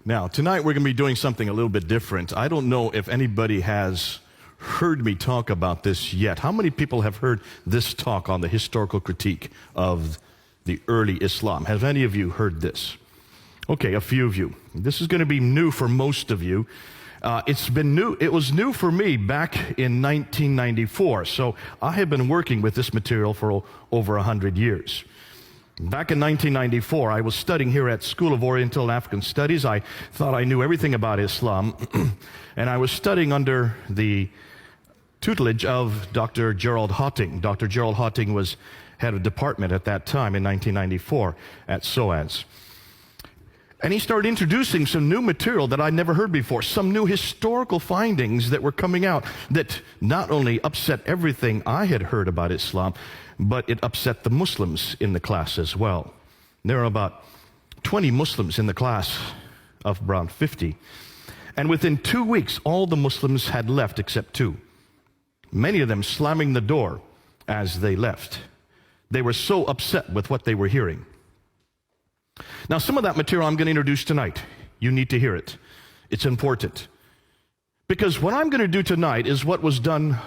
Now, tonight we're going to be doing something a little bit different. I don't know if anybody has heard me talk about this yet. How many people have heard this talk on the historical critique of the early Islam? Have any of you heard this? Okay, a few of you. This is going to be new for most of you. It was new for me back in 1994. So I have been working with this material for over 100 years. Back in 1994, I was studying here at School of Oriental and African Studies. I thought I knew everything about Islam, and I was studying under the tutelage of Dr. Gerald Hotting. Dr. Gerald Hotting was head of department at that time in 1994 at SOAS. And he started introducing some new material that I'd never heard before, some new historical findings that were coming out that not only upset everything I had heard about Islam, but it upset the Muslims in the class as well. There are about 20 Muslims in the class of around 50. And within 2 weeks, all the Muslims had left except two. Many of them slamming the door as they left. They were so upset with what they were hearing. Now, some of that material I'm going to introduce tonight. You need to hear it. It's important. Because what I'm going to do tonight is what was done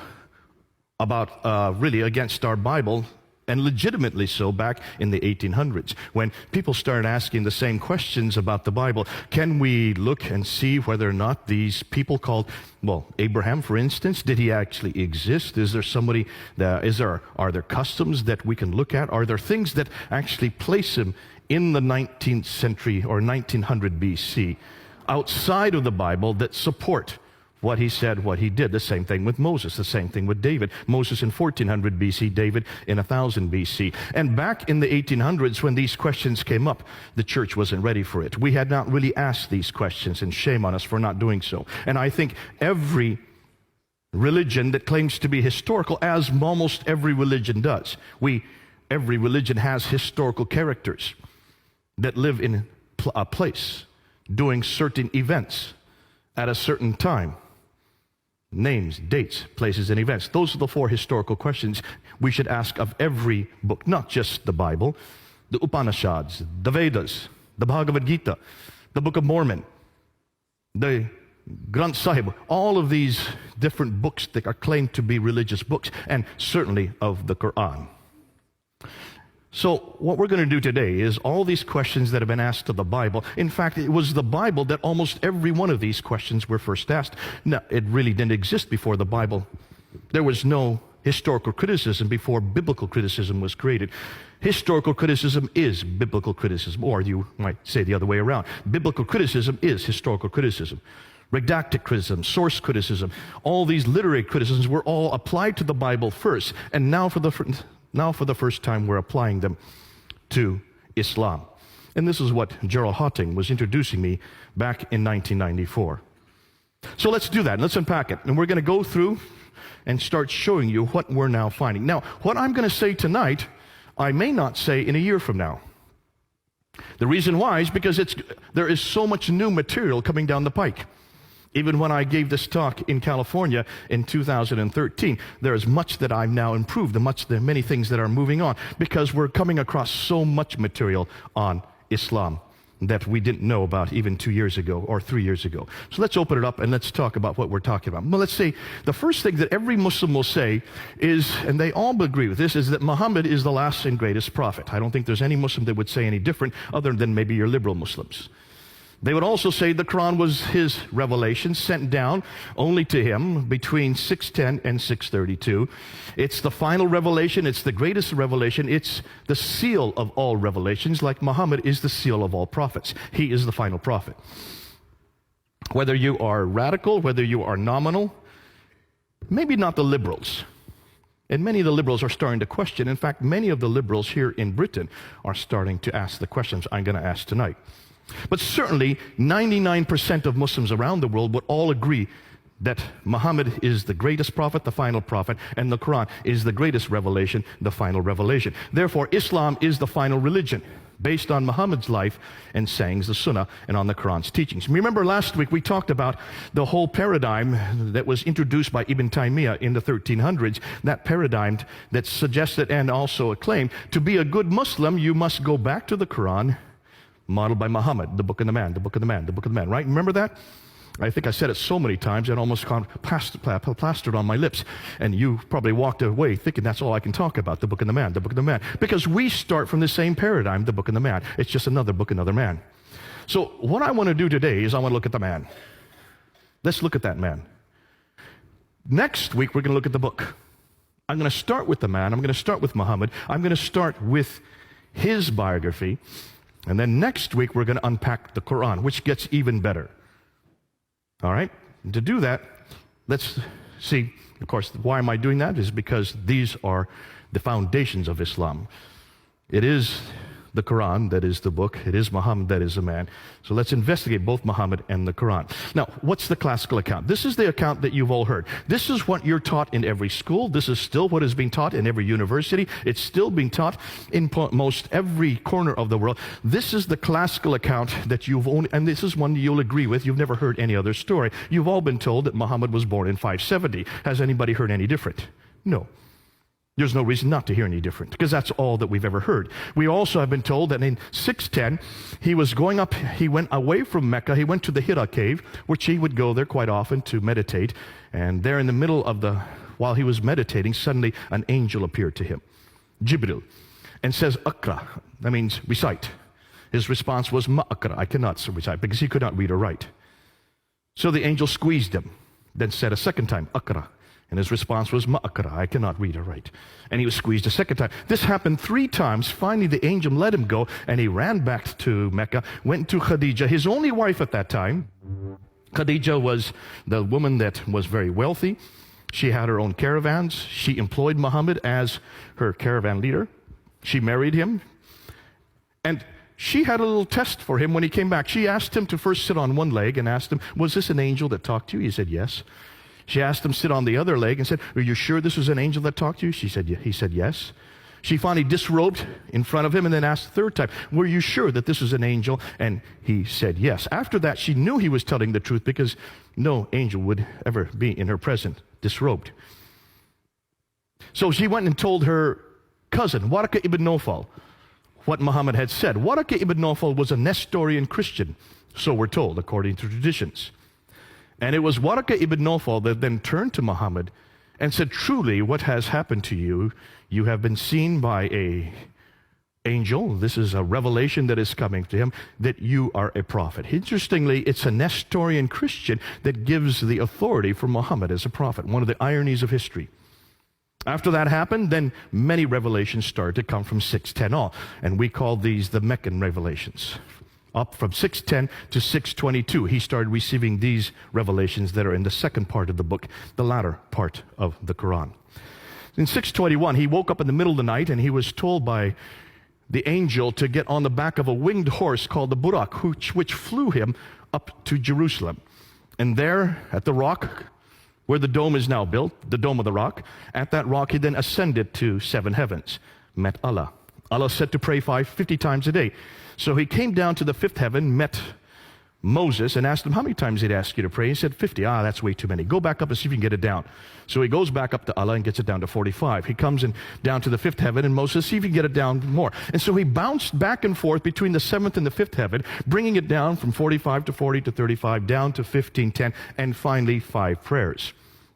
really against our Bible, and legitimately so back in the 1800s, when people started asking the same questions about the Bible. Can we look and see whether or not these people called, Abraham, for instance, did he actually exist? Is there somebody, are there customs that we can look at? Are there things that actually place him in the 19th century or 1900 BC outside of the Bible that support what he said, what he did? The same thing with Moses, the same thing with David. Moses in 1400 BC, David in 1000 BC. And back in the 1800s, when these questions came up, the church wasn't ready for it. We had not really asked these questions, and shame on us for not doing so. And I think every religion that claims to be historical, as almost every religion does, every religion has historical characters that live in a place, doing certain events at a certain time. Names, dates, places, and events. Those are the four historical questions we should ask of every book, not just the Bible, the Upanishads, the Vedas, the Bhagavad Gita, the Book of Mormon, the Granth Sahib, all of these different books that are claimed to be religious books, and certainly of the Quran. So what we're going to do today is all these questions that have been asked of the Bible. In fact, it was the Bible that almost every one of these questions were first asked. Now, it really didn't exist before the Bible. There was no historical criticism before biblical criticism was created. Historical criticism is biblical criticism, or you might say the other way around. Biblical criticism is historical criticism. Redacted criticism, source criticism, all these literary criticisms were all applied to the Bible first, and now for the first time, we're applying them to Islam. And this is what Gerald Hotting was introducing me back in 1994. So let's do that. Let's unpack it. And we're going to go through and start showing you what we're now finding. Now, what I'm going to say tonight, I may not say in a year from now. The reason why is because there is so much new material coming down the pike. Even when I gave this talk in California in 2013, there is much that I've now improved, many things that are moving on, because we're coming across so much material on Islam that we didn't know about even 2 years ago or 3 years ago. So let's open it up and let's talk about what we're talking about. Well, let's say the first thing that every Muslim will say is, and they all agree with this, is that Muhammad is the last and greatest prophet. I don't think there's any Muslim that would say any different other than maybe your liberal Muslims. They would also say the Quran was his revelation sent down only to him between 610 and 632. It's the final revelation. It's the greatest revelation. It's the seal of all revelations, like Muhammad is the seal of all prophets. He is the final prophet. Whether you are radical, whether you are nominal, maybe not the liberals. And many of the liberals are starting to question. In fact, many of the liberals here in Britain are starting to ask the questions I'm going to ask tonight. But certainly, 99% of Muslims around the world would all agree that Muhammad is the greatest prophet, the final prophet, and the Quran is the greatest revelation, the final revelation. Therefore, Islam is the final religion, based on Muhammad's life and sayings, the Sunnah, and on the Quran's teachings. Remember last week we talked about the whole paradigm that was introduced by Ibn Taymiyyah in the 1300s, that paradigm that suggested and also claimed to be a good Muslim, you must go back to the Quran, modeled by Muhammad, the book of the man, the book of the man, the book of the man, right? Remember that? I think I said it so many times it almost got plastered on my lips. And you probably walked away thinking that's all I can talk about, the book of the man, the book of the man. Because we start from the same paradigm, the book of the man. It's just another book, another man. So what I want to do today is I want to look at the man. Let's look at that man. Next week, we're going to look at the book. I'm going to start with the man. I'm going to start with Muhammad. I'm going to start with his biography. And then next week, we're going to unpack the Quran, which gets even better. All right? And to do that, let's see, of course, why am I doing that? Is because these are the foundations of Islam. It is the Quran that is the book. It is Muhammad that is the man. So let's investigate both Muhammad and the Quran. Now, what's the classical account? This is the account that you've all heard. This is what you're taught in every school. This is still what is being taught in every university. It's still being taught in most every corner of the world. This is the classical account that you've only, and this is one you'll agree with. You've never heard any other story. You've all been told that Muhammad was born in 570. Has anybody heard any different? No. There's no reason not to hear any different, because that's all that we've ever heard. We also have been told that in 610, he went away from Mecca, he went to the Hira cave, which he would go there quite often to meditate. And there in the middle of while he was meditating, suddenly an angel appeared to him, Jibril, and says, Akra, that means recite. His response was, Ma Akra, I cannot recite, because he could not read or write. So the angel squeezed him, then said a second time, Akra. And his response was, Ma'akra, I cannot read or write. And he was squeezed a second time. This happened 3 times. Finally, the angel let him go, and he ran back to Mecca, went to Khadija, his only wife at that time. Khadija was the woman that was very wealthy. She had her own caravans. She employed Muhammad as her caravan leader. She married him. And she had a little test for him when he came back. She asked him to first sit on one leg and asked him, was this an angel that talked to you? He said, yes. She asked him to sit on the other leg and said, are you sure this was an angel that talked to you? He said, yes. She finally disrobed in front of him and then asked the third time, were you sure that this was an angel? And he said, yes. After that, she knew he was telling the truth because no angel would ever be in her presence disrobed. So she went and told her cousin, Waraka ibn Nawfal, what Muhammad had said. Waraka ibn Nawfal was a Nestorian Christian, so we're told, according to traditions. And it was Waraka ibn Nawfal that then turned to Muhammad and said, truly, what has happened to you, you have been seen by an angel. This is a revelation that is coming to him, that you are a prophet. Interestingly, it's a Nestorian Christian that gives the authority for Muhammad as a prophet, one of the ironies of history. After that happened, then many revelations started to come from 610 on, and we call these the Meccan revelations. Up from 610 to 622, he started receiving these revelations that are in the second part of the book, the latter part of the Quran. In 621, he woke up in the middle of the night and he was told by the angel to get on the back of a winged horse called the Burak, which flew him up to Jerusalem. And there at the rock, where the dome is now built, the Dome of the Rock, at that rock he then ascended to 7 heavens, met Allah. Allah said to pray 50 times a day. So he came down to the 5th heaven, met Moses, and asked him, how many times did he ask you to pray? He said, 50. That's way too many. Go back up and see if you can get it down. So he goes back up to Allah and gets it down to 45. He comes down to the 5th heaven, and Moses, see if you can get it down more. And so he bounced back and forth between the 7th and the 5th heaven, bringing it down from 45 to 40 to 35, down to 15, 10, and finally 5 prayers.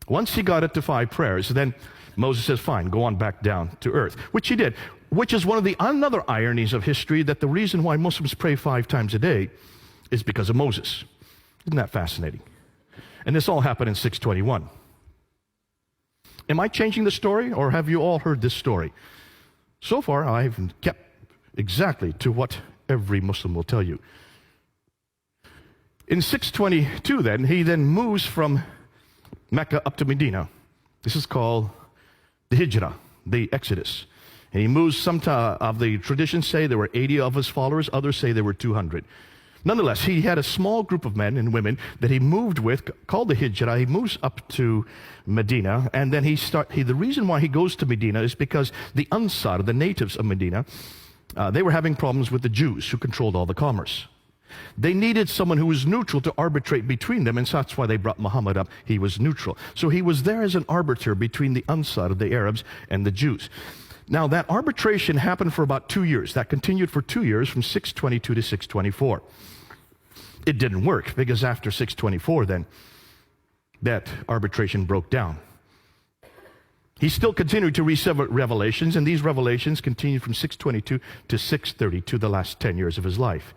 Once he got it to 5 prayers, then Moses says, fine, go on back down to earth, which he did. Which is one of the another ironies of history, that the reason why Muslims pray 5 times a day is because of Moses. Isn't that fascinating? And this all happened in 621. Am I changing the story, or have you all heard this story? So far, I've kept exactly to what every Muslim will tell you. In 622 then, he then moves from Mecca up to Medina. This is called the Hijrah, the Exodus. And he moves, some of the traditions say there were 80 of his followers, others say there were 200. Nonetheless, he had a small group of men and women that he moved with, called the Hijrah. He moves up to Medina, and then the reason why he goes to Medina is because the Ansar, the natives of Medina, they were having problems with the Jews who controlled all the commerce. They needed someone who was neutral to arbitrate between them, and so that's why they brought Muhammad up. He was neutral. So he was there as an arbiter between the Ansar, the Arabs, and the Jews. Now, that arbitration happened for about 2 years. That continued for 2 years, from 622 to 624. It didn't work, because after 624, then, that arbitration broke down. He still continued to receive revelations, and these revelations continued from 622 to 632, the last 10 years of his life.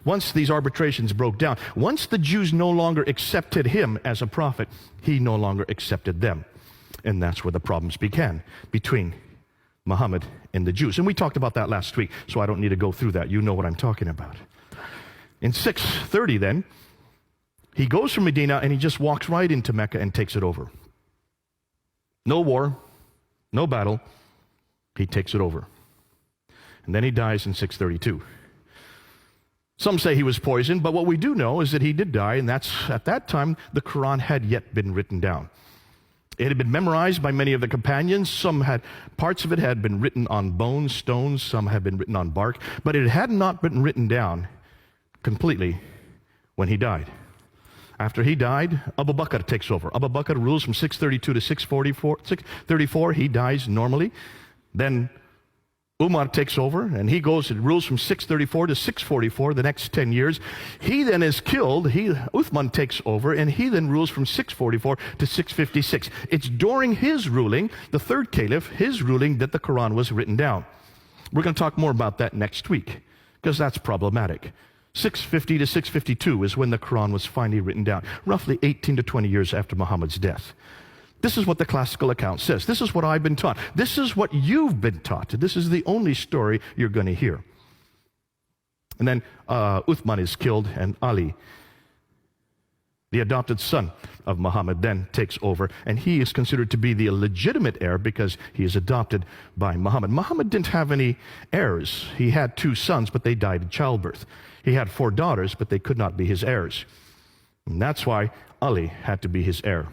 Once these arbitrations broke down, once the Jews no longer accepted him as a prophet, he no longer accepted them. And that's where the problems began between Muhammad and the Jews. And we talked about that last week, so I don't need to go through that. You know what I'm talking about. In 630 then, he goes from Medina and he just walks right into Mecca and takes it over. No war, no battle, he takes it over. And then he dies in 632. Some say he was poisoned, but what we do know is that he did die, and that's, at that time, the Quran had yet been written down. It had been memorized by many of the companions. Parts of it had been written on bones, stones, some had been written on bark, but it had not been written down completely when he died. After he died, Abu Bakr takes over. Abu Bakr rules from 632 to 634. He dies normally. Then Umar takes over, and he goes and rules from 634 to 644, the next 10 years. He then is killed. Uthman takes over, and he then rules from 644 to 656. It's during his ruling, the third caliph, his ruling, that the Quran was written down. We're going to talk more about that next week, because that's problematic. 650 to 652 is when the Quran was finally written down, roughly 18 to 20 years after Muhammad's death. This is what the classical account says. This is what I've been taught. This is what you've been taught. This is the only story you're going to hear. And then Uthman is killed, and Ali, the adopted son of Muhammad, then takes over, and he is considered to be the legitimate heir because he is adopted by Muhammad. Muhammad didn't have any heirs. He had 2 sons, but they died in childbirth. He had 4 daughters, but they could not be his heirs. And that's why Ali had to be his heir.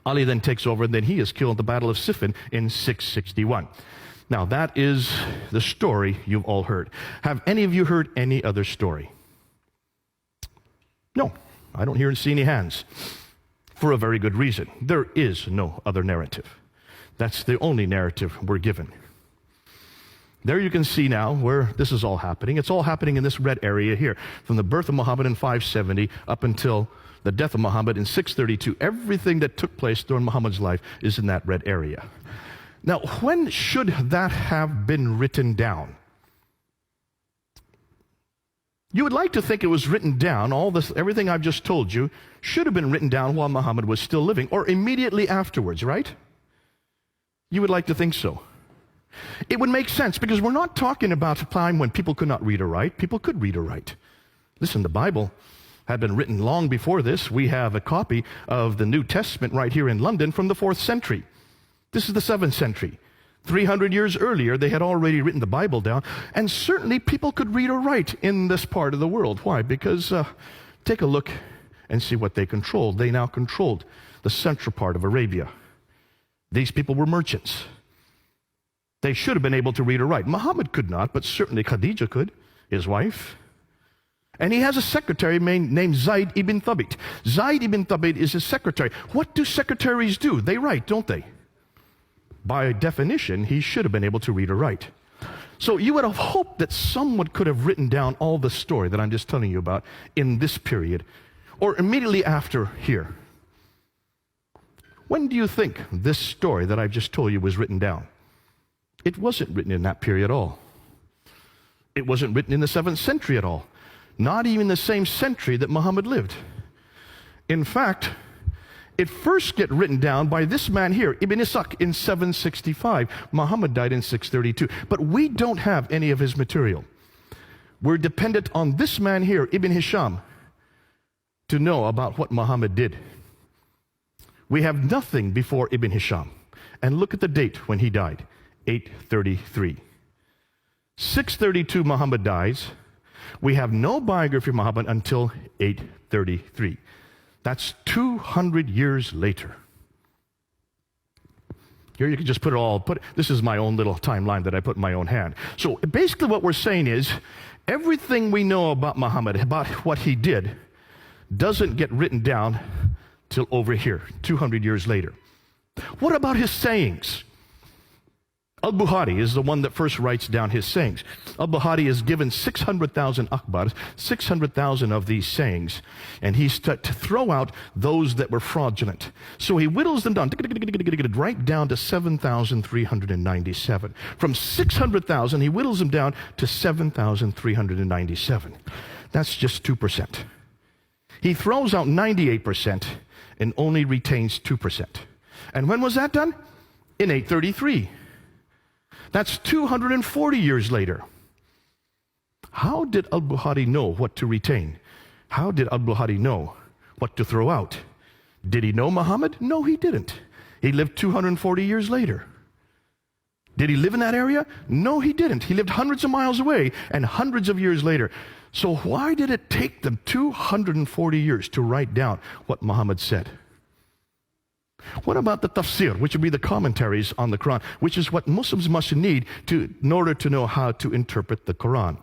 Ali then takes over, and then he is killed at the Battle of Siffin in 661. Now, that is the story you've all heard. Have any of you heard any other story? No, I don't hear and see any hands. For a very good reason. There is no other narrative. That's the only narrative we're given. There you can see now where this is all happening. It's all happening in this red area here. From the birth of Muhammad in 570 up until the death of Muhammad in 632. Everything that took place during Muhammad's life is in that red area. Now, when should that have been written down? You would like to think it was written down, everything I've just told you, should have been written down while Muhammad was still living, or immediately afterwards, right? You would like to think so. It would make sense, because we're not talking about a time when people could not read or write. People could read or write. Listen, the Bible had been written long before this. We have a copy of the New Testament right here in London from the 4th century. This is the 7th century. 300 years earlier, they had already written the Bible down, and certainly people could read or write in this part of the world. Why? Because take a look and see what they controlled. They now controlled the central part of Arabia. These people were merchants. They should have been able to read or write. Muhammad could not, but certainly Khadijah could, his wife. And he has a secretary named Zayd ibn Thabit. Zayd ibn Thabit is his secretary. What do secretaries do? They write, don't they? By definition, he should have been able to read or write. So you would have hoped that someone could have written down all the story that I'm just telling you about in this period, or immediately after here. When do you think this story that I've just told you was written down? It wasn't written in that period at all. It wasn't written in the 7th century at all. Not even the same century that Muhammad lived. In fact, it first gets written down by this man here, Ibn Ishaq, in 765. Muhammad died in 632. But we don't have any of his material. We're dependent on this man here, Ibn Hisham, to know about what Muhammad did. We have nothing before Ibn Hisham. And look at the date when he died, 833. 632, Muhammad dies. We have no biography of Muhammad until 833. That's 200 years later. Here you can just this is my own little timeline that I put in my own hand. So basically what we're saying is, everything we know about Muhammad, about what he did, doesn't get written down till over here, 200 years later. What about his sayings? Al-Bukhari is the one that first writes down his sayings. Al-Bukhari is given 600,000 akhbars, 600,000 of these sayings, and he's to throw out those that were fraudulent. So he whittles them down, right down to 7,397. From 600,000, he whittles them down to 7,397. That's just 2%. He throws out 98% and only retains 2%. And when was that done? In 833. That's 240 years later. How did al-Bukhari know what to retain? How did al-Bukhari know what to throw out? Did he know Muhammad? No, he didn't. He lived 240 years later. Did he live in that area? No, he didn't. He lived hundreds of miles away and hundreds of years later. So why did it take them 240 years to write down what Muhammad said? What about the tafsir, which would be the commentaries on the Quran, which is what Muslims must need in order to know how to interpret the Quran?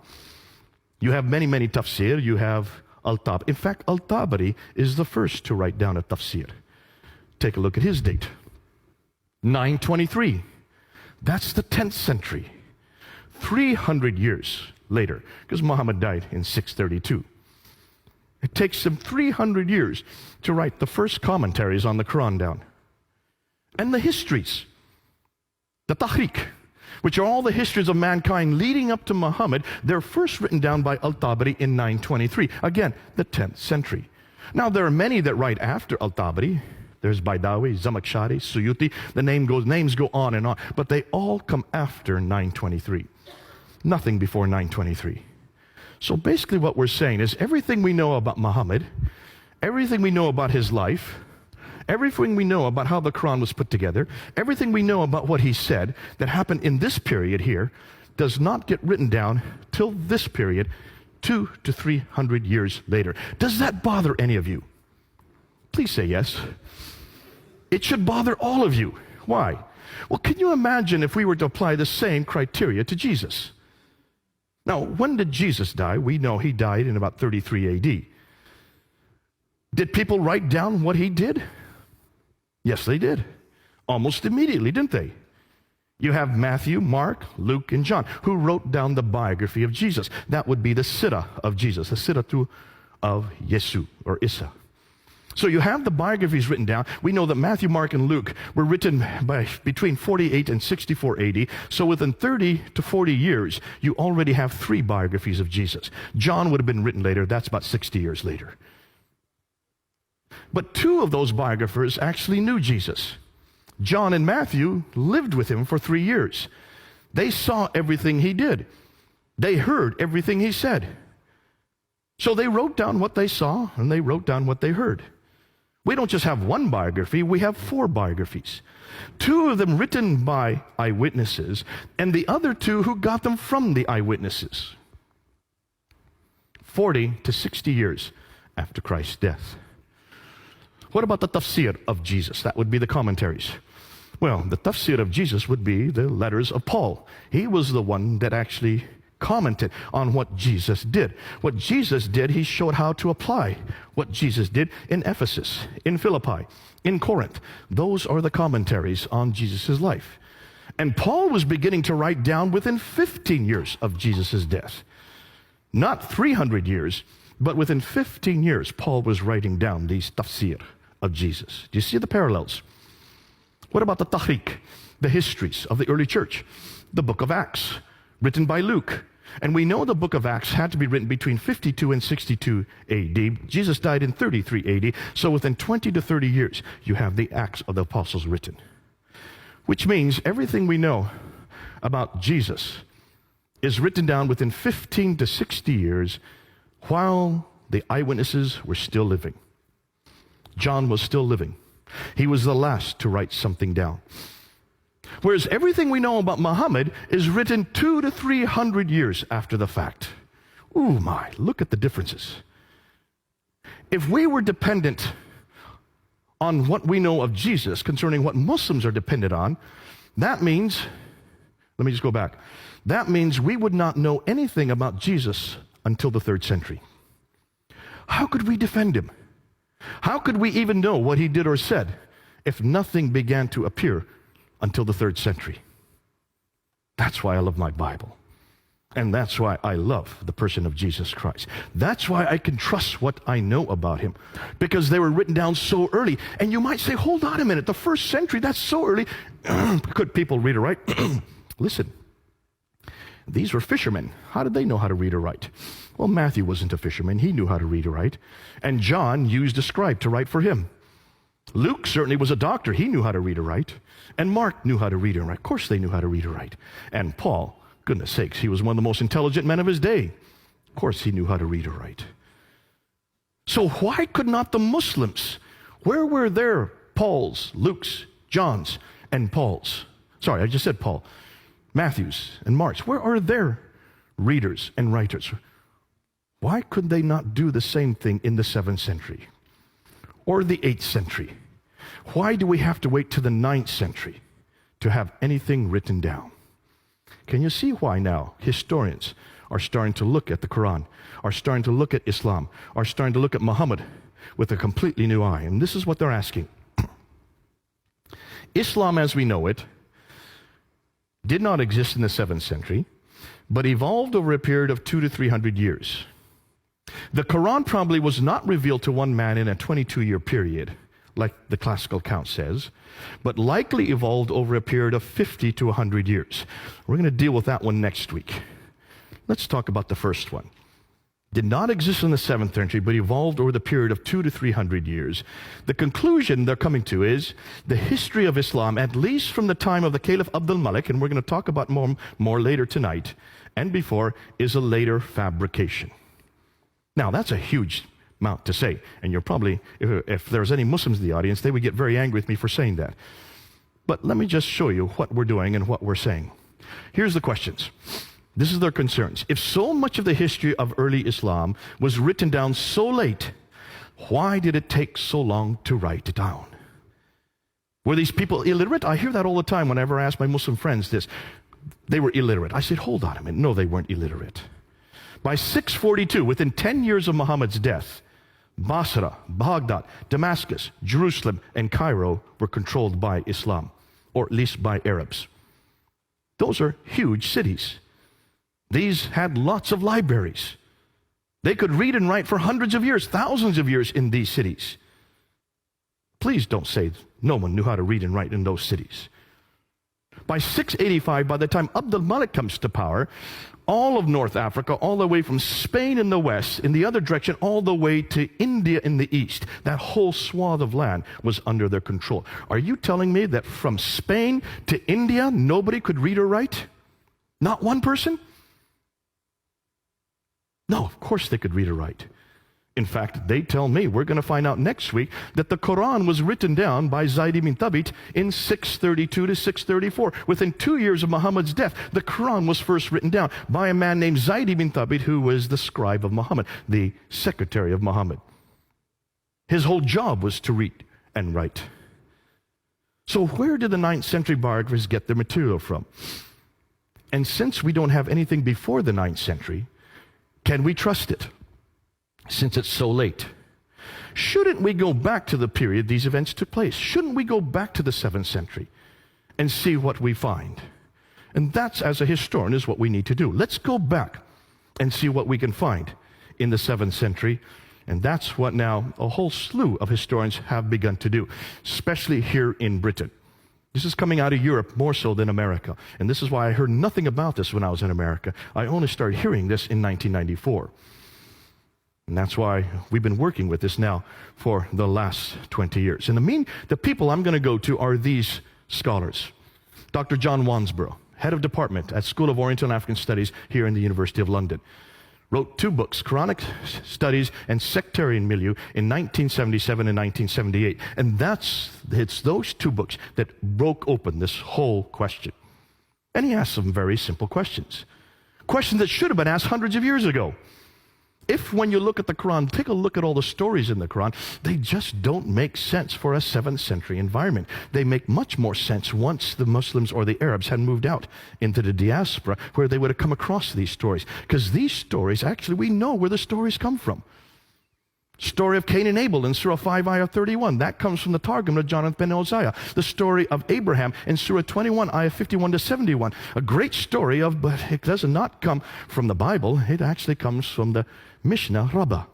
You have many, many tafsir. You have Al-Tabari. In fact, Al-Tabari is the first to write down a tafsir. Take a look at his date. 923. That's the 10th century. 300 years later, because Muhammad died in 632. It takes him 300 years to write the first commentaries on the Quran down. And the histories, the Tahriq, which are all the histories of mankind leading up to Muhammad, they're first written down by Al-Tabari in 923. Again, the 10th century. Now, there are many that write after Al-Tabari. There's Baidawi, Zamakhshari, Suyuti. The names go on and on. But they all come after 923. Nothing before 923. So basically what we're saying is everything we know about Muhammad, everything we know about his life, everything we know about how the Quran was put together, everything we know about what he said that happened in this period here, does not get written down till this period, 200 to 300 years later. Does that bother any of you? Please say yes. It should bother all of you. Why? Well, can you imagine if we were to apply the same criteria to Jesus? Now, when did Jesus die? We know he died in about 33 AD. Did people write down what he did? Yes, they did. Almost immediately, didn't they? You have Matthew, Mark, Luke, and John, who wrote down the biography of Jesus. That would be the Sirah of Jesus, the Siratu of Yesu, or Isa. So you have the biographies written down. We know that Matthew, Mark, and Luke were written by between 48 and 64 AD. So within 30 to 40 years, you already have 3 biographies of Jesus. John would have been written later. That's about 60 years later. But 2 of those biographers actually knew Jesus. John and Matthew lived with him for 3 years. They saw everything he did. They heard everything he said. So they wrote down what they saw, and they wrote down what they heard. We don't just have 1 biography, we have 4 biographies. 2 of them written by eyewitnesses, and the other 2 who got them from the eyewitnesses. 40 to 60 years after Christ's death. What about the tafsir of Jesus? That would be the commentaries. Well, the tafsir of Jesus would be the letters of Paul. He was the one that actually commented on what Jesus did. What Jesus did, he showed how to apply what Jesus did in Ephesus, in Philippi, in Corinth. Those are the commentaries on Jesus' life. And Paul was beginning to write down within 15 years of Jesus' death. Not 300 years, but within 15 years, Paul was writing down these tafsir of Jesus. Do you see the parallels? What about the tahriq, the histories of the early church? The book of Acts, written by Luke. And we know the book of Acts had to be written between 52 and 62 AD. Jesus died in 33 AD. So within 20 to 30 years, you have the Acts of the Apostles written. Which means everything we know about Jesus is written down within 15 to 60 years while the eyewitnesses were still living. John was still living. He was the last to write something down. Whereas everything we know about Muhammad is written 200 to 300 years after the fact. Ooh my, look at the differences. If we were dependent on what we know of Jesus concerning what Muslims are dependent on, that means, let me just go back. That means we would not know anything about Jesus until the 3rd century. How could we defend him? How could we even know what he did or said if nothing began to appear until the 3rd century? That's why I love my Bible. And that's why I love the person of Jesus Christ. That's why I can trust what I know about him, because they were written down so early. And you might say, hold on a minute, the first century, that's so early. Could people read or write? Listen, these were fishermen. How did they know how to read or write? Well, Matthew wasn't a fisherman. He knew how to read or write. And John used a scribe to write for him. Luke certainly was a doctor. He knew how to read or write. And Mark knew how to read and write. Of course they knew how to read or write. And Paul, goodness sakes, he was one of the most intelligent men of his day. Of course he knew how to read or write. So why could not the Muslims, where were their Pauls, Luke's, John's, and Paul's? Sorry, I just said Paul. Matthew's and Mark's. Where are their readers and writers? Why could they not do the same thing in the 7th century or the 8th century? Why do we have to wait to the 9th century to have anything written down? Can you see why now historians are starting to look at the Quran, are starting to look at Islam, are starting to look at Muhammad with a completely new eye? And this is what they're asking. Islam as we know it did not exist in the 7th century, but evolved over a period of 200 to 300 years. The Quran probably was not revealed to one man in a 22-year period, like the classical count says, but likely evolved over a period of 50 to 100 years. We're going to deal with that one next week. Let's talk about the first one. Did not exist in the 7th century, but evolved over the period of 200 to 300 years. The conclusion they're coming to is the history of Islam, at least from the time of the Caliph Abdul Malik, and we're going to talk about more later tonight, and before, is a later fabrication. Now, that's a huge amount to say, and you're probably, if there's any Muslims in the audience, they would get very angry with me for saying that. But let me just show you what we're doing and what we're saying. Here's the questions. This is their concerns. If so much of the history of early Islam was written down so late, why did it take so long to write it down? Were these people illiterate? I hear that all the time whenever I ask my Muslim friends this. They were illiterate. I said, hold on a minute. No, they weren't illiterate. By 642, within 10 years of Muhammad's death, Basra, Baghdad, Damascus, Jerusalem, and Cairo were controlled by Islam, or at least by Arabs. Those are huge cities. These had lots of libraries. They could read and write for hundreds of years, thousands of years in these cities. Please don't say no one knew how to read and write in those cities. By 685, by the time Abdul Malik comes to power, all of North Africa, all the way from Spain in the west, in the other direction, all the way to India in the east, that whole swath of land was under their control. Are you telling me that from Spain to India, nobody could read or write? Not one person? No, of course they could read or write. In fact, they tell me, we're going to find out next week, that the Quran was written down by Zayd ibn Thabit in 632 to 634. Within 2 years of Muhammad's death, the Quran was first written down by a man named Zayd ibn Thabit, who was the scribe of Muhammad, the secretary of Muhammad. His whole job was to read and write. So where did the 9th century biographers get their material from? And since we don't have anything before the 9th century, can we trust it? Since it's so late, shouldn't we go back to the period these events took place? Shouldn't we go back to the 7th century and see what we find? And that's, as a historian, is what we need to do. Let's go back and see what we can find in the 7th century. And that's what now a whole slew of historians have begun to do, especially here in Britain. This is coming out of Europe more so than America. And this is why I heard nothing about this when I was in America. I only started hearing this in 1994. And that's why we've been working with this now for the last 20 years. And the people I'm going to go to are these scholars. Dr. John Wansborough, head of department at School of Oriental and African Studies here in the University of London. Wrote 2 books, Quranic Studies and Sectarian Milieu, in 1977 and 1978. And it's those 2 books that broke open this whole question. And he asked some very simple questions. Questions that should have been asked hundreds of years ago. If, when you look at the Quran, take a look at all the stories in the Quran, they just don't make sense for a 7th century environment. They make much more sense once the Muslims or the Arabs had moved out into the diaspora, where they would have come across these stories. Because these stories, actually, we know where the stories come from. Story of Cain and Abel in Surah 5, Ayah 31. That comes from the Targum of Jonathan ben Uzziah. The story of Abraham in Surah 21, Ayah 51 to 71. A great story but it does not come from the Bible. It actually comes from the Mishnah Rabbah.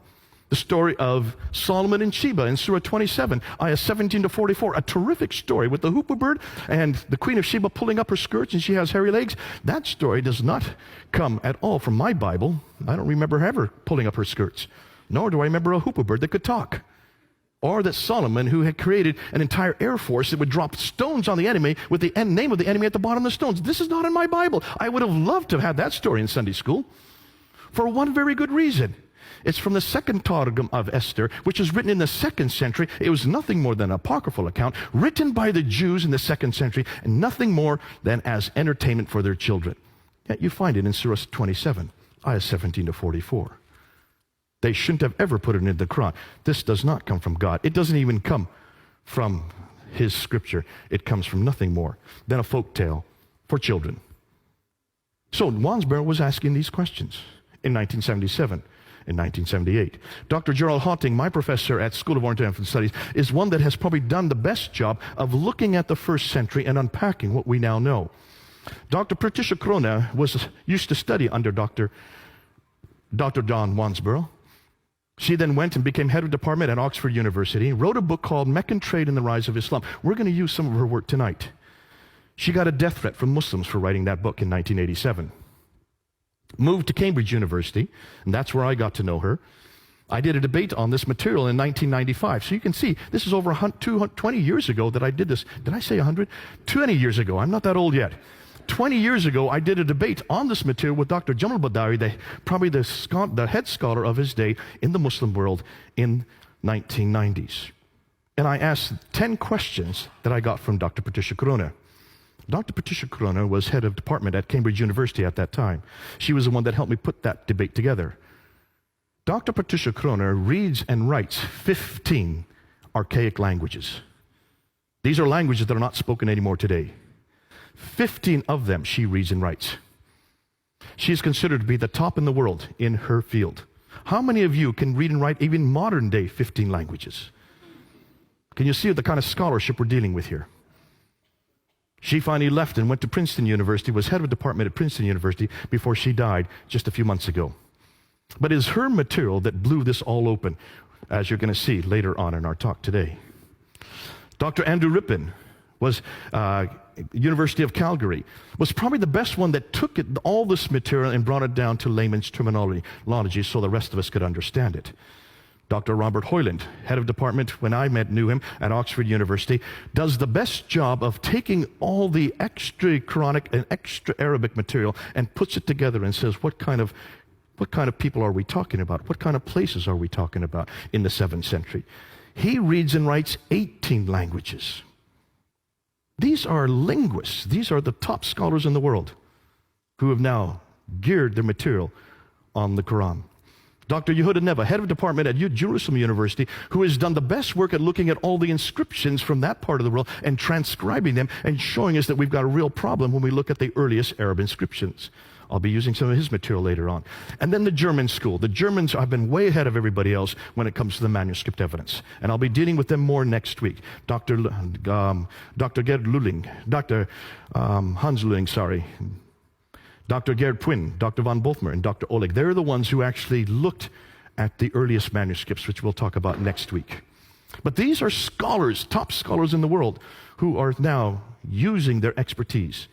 The story of Solomon and Sheba in Surah 27, Ayah 17 to 44. A terrific story with the hoopoe bird and the Queen of Sheba pulling up her skirts and she has hairy legs. That story does not come at all from my Bible. I don't remember her ever pulling up her skirts. Nor do I remember a hoopoe bird that could talk. Or that Solomon, who had created an entire air force that would drop stones on the enemy with the name of the enemy at the bottom of the stones. This is not in my Bible. I would have loved to have had that story in Sunday school. For one very good reason. It's from the second Targum of Esther, which was written in the 2nd century. It was nothing more than an apocryphal account, written by the Jews in the 2nd century, and nothing more than as entertainment for their children. Yet you find it in Surah 27, Ayah 17 to 44. They shouldn't have ever put it in the Quran. This does not come from God. It doesn't even come from His scripture. It comes from nothing more than a folk tale for children. So Wansborough was asking these questions in 1977. In 1978. Dr. Gerald Hawting, my professor at School of Oriental Infant Studies, is one that has probably done the best job of looking at the 1st century and unpacking what we now know. Dr. Patricia Krona used to study under Dr. John Wansborough. She then went and became head of department at Oxford University, wrote a book called Meccan Trade and the Rise of Islam. We're going to use some of her work tonight. She got a death threat from Muslims for writing that book in 1987. Moved to Cambridge University, and that's where I got to know her. I did a debate on this material in 1995. So you can see, this is over 20 years ago that I did this. Did I say 100? 20 years ago. I'm not that old yet. 20 years ago, I did a debate on this material with Dr. Jamal Badawi, probably the head scholar of his day in the Muslim world in 1990s. And I asked 10 questions that I got from Dr. Patricia Corona. Dr. Patricia Corona was head of department at Cambridge University at that time. She was the one that helped me put that debate together. Dr. Patricia Corona reads and writes 15 archaic languages. These are languages that are not spoken anymore today. 15 of them she reads and writes. She is considered to be the top in the world in her field. How many of you can read and write even modern day 15 languages? Can you see the kind of scholarship we're dealing with here? She finally left and went to Princeton University, was head of a department at Princeton University before she died just a few months ago. But it is her material that blew this all open, as you're going to see later on in our talk today. Dr. Andrew Rippin was University of Calgary, was probably the best one that took all this material and brought it down to layman's terminology so the rest of us could understand it. Dr. Robert Hoyland, head of department when I knew him at Oxford University, does the best job of taking all the extra Quranic and extra Arabic material and puts it together and says, what kind of people are we talking about? What kind of places are we talking about in the 7th century? He reads and writes 18 languages. These are linguists. These are the top scholars in the world who have now geared their material on the Quran. Dr. Yehuda Neva, head of department at Jerusalem University, who has done the best work at looking at all the inscriptions from that part of the world and transcribing them and showing us that we've got a real problem when we look at the earliest Arab inscriptions. I'll be using some of his material later on. And then the German school. The Germans have been way ahead of everybody else when it comes to the manuscript evidence. And I'll be dealing with them more next week. Dr. Gerd Lulling, Dr. Hans Lulling, sorry. Dr. Gerd Pwin, Dr. von Bothmer, and Dr. Oleg. They're the ones who actually looked at the earliest manuscripts, which we'll talk about next week. But these are scholars, top scholars in the world, who are now using their expertise,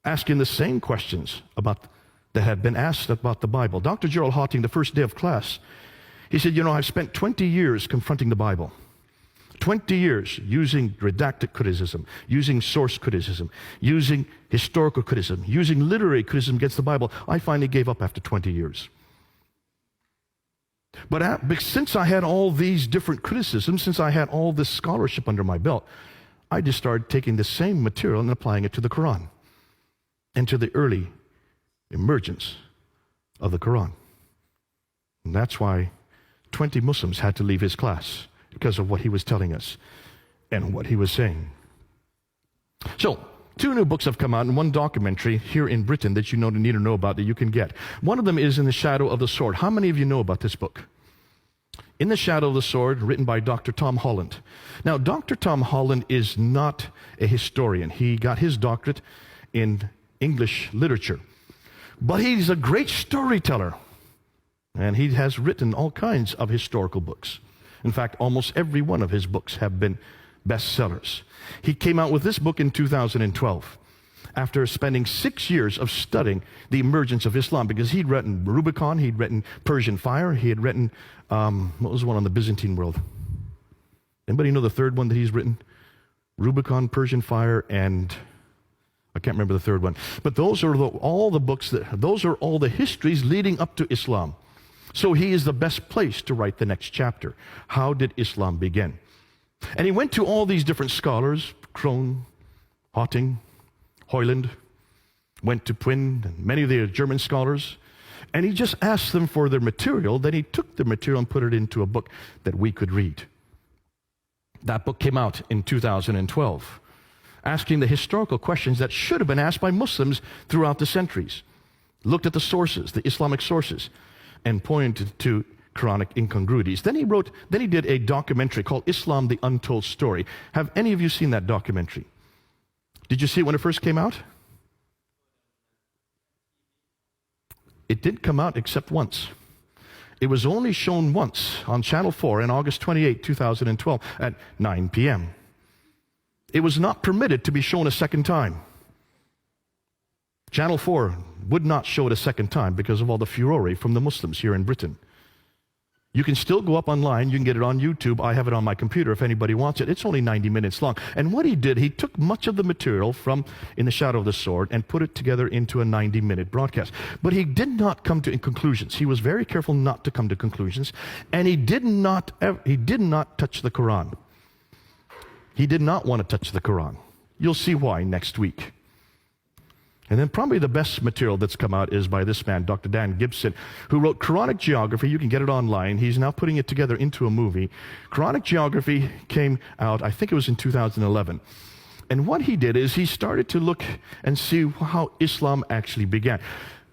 asking the same questions that have been asked about the Bible. Dr. Gerald Hawting, the first day of class, he said, I've spent 20 years confronting the Bible. 20 years using redacted criticism, using source criticism, using historical criticism, using literary criticism against the Bible. I finally gave up after 20 years. But since I had all these different criticisms, since I had all this scholarship under my belt, I just started taking the same material and applying it to the Quran and to the early emergence of the Quran. And that's why 20 Muslims had to leave his class, because of what he was telling us and what he was saying. So, 2 new books have come out and 1 documentary here in Britain that you need to know about that you can get. One of them is In the Shadow of the Sword. How many of you know about this book? In the Shadow of the Sword, written by Dr. Tom Holland. Now, Dr. Tom Holland is not a historian. He got his doctorate in English literature. But he's a great storyteller. And he has written all kinds of historical books. In fact, almost every one of his books have been bestsellers. He came out with this book in 2012 after spending 6 years of studying the emergence of Islam, because he'd written Rubicon, he'd written Persian Fire, he had written, what was the one on the Byzantine world? Anybody know the third one that he's written? Rubicon, Persian Fire, and I can't remember the third one. But those are all the books, those are all the histories leading up to Islam. So he is the best place to write the next chapter. How did Islam begin? And he went to all these different scholars, Krohn, Hotting, Hoyland, went to Pwin, and many of the German scholars, and he just asked them for their material. Then he took the material and put it into a book that we could read. That book came out in 2012, asking the historical questions that should have been asked by Muslims throughout the centuries. Looked at the sources, the Islamic sources, and pointed to Quranic incongruities. Then he did a documentary called Islam, the Untold Story. Have any of you seen that documentary? Did you see it when it first came out? It didn't come out except once. It was only shown once on Channel 4 on August 28, 2012 at 9 p.m. It was not permitted to be shown a second time. Channel 4 would not show it a second time because of all the furore from the Muslims here in Britain. You can still go up online. You can get it on YouTube. I have it on my computer if anybody wants it. It's only 90 minutes long. And what he did, he took much of the material from In the Shadow of the Sword and put it together into a 90-minute broadcast. But he did not come to conclusions. He was very careful not to come to conclusions. And he did not touch the Quran. He did not want to touch the Quran. You'll see why next week. And then probably the best material that's come out is by this man, Dr. Dan Gibson, who wrote Quranic Geography. You can get it online. He's now putting it together into a movie. Quranic Geography came out, I think it was in 2011. And what he did is he started to look and see how Islam actually began.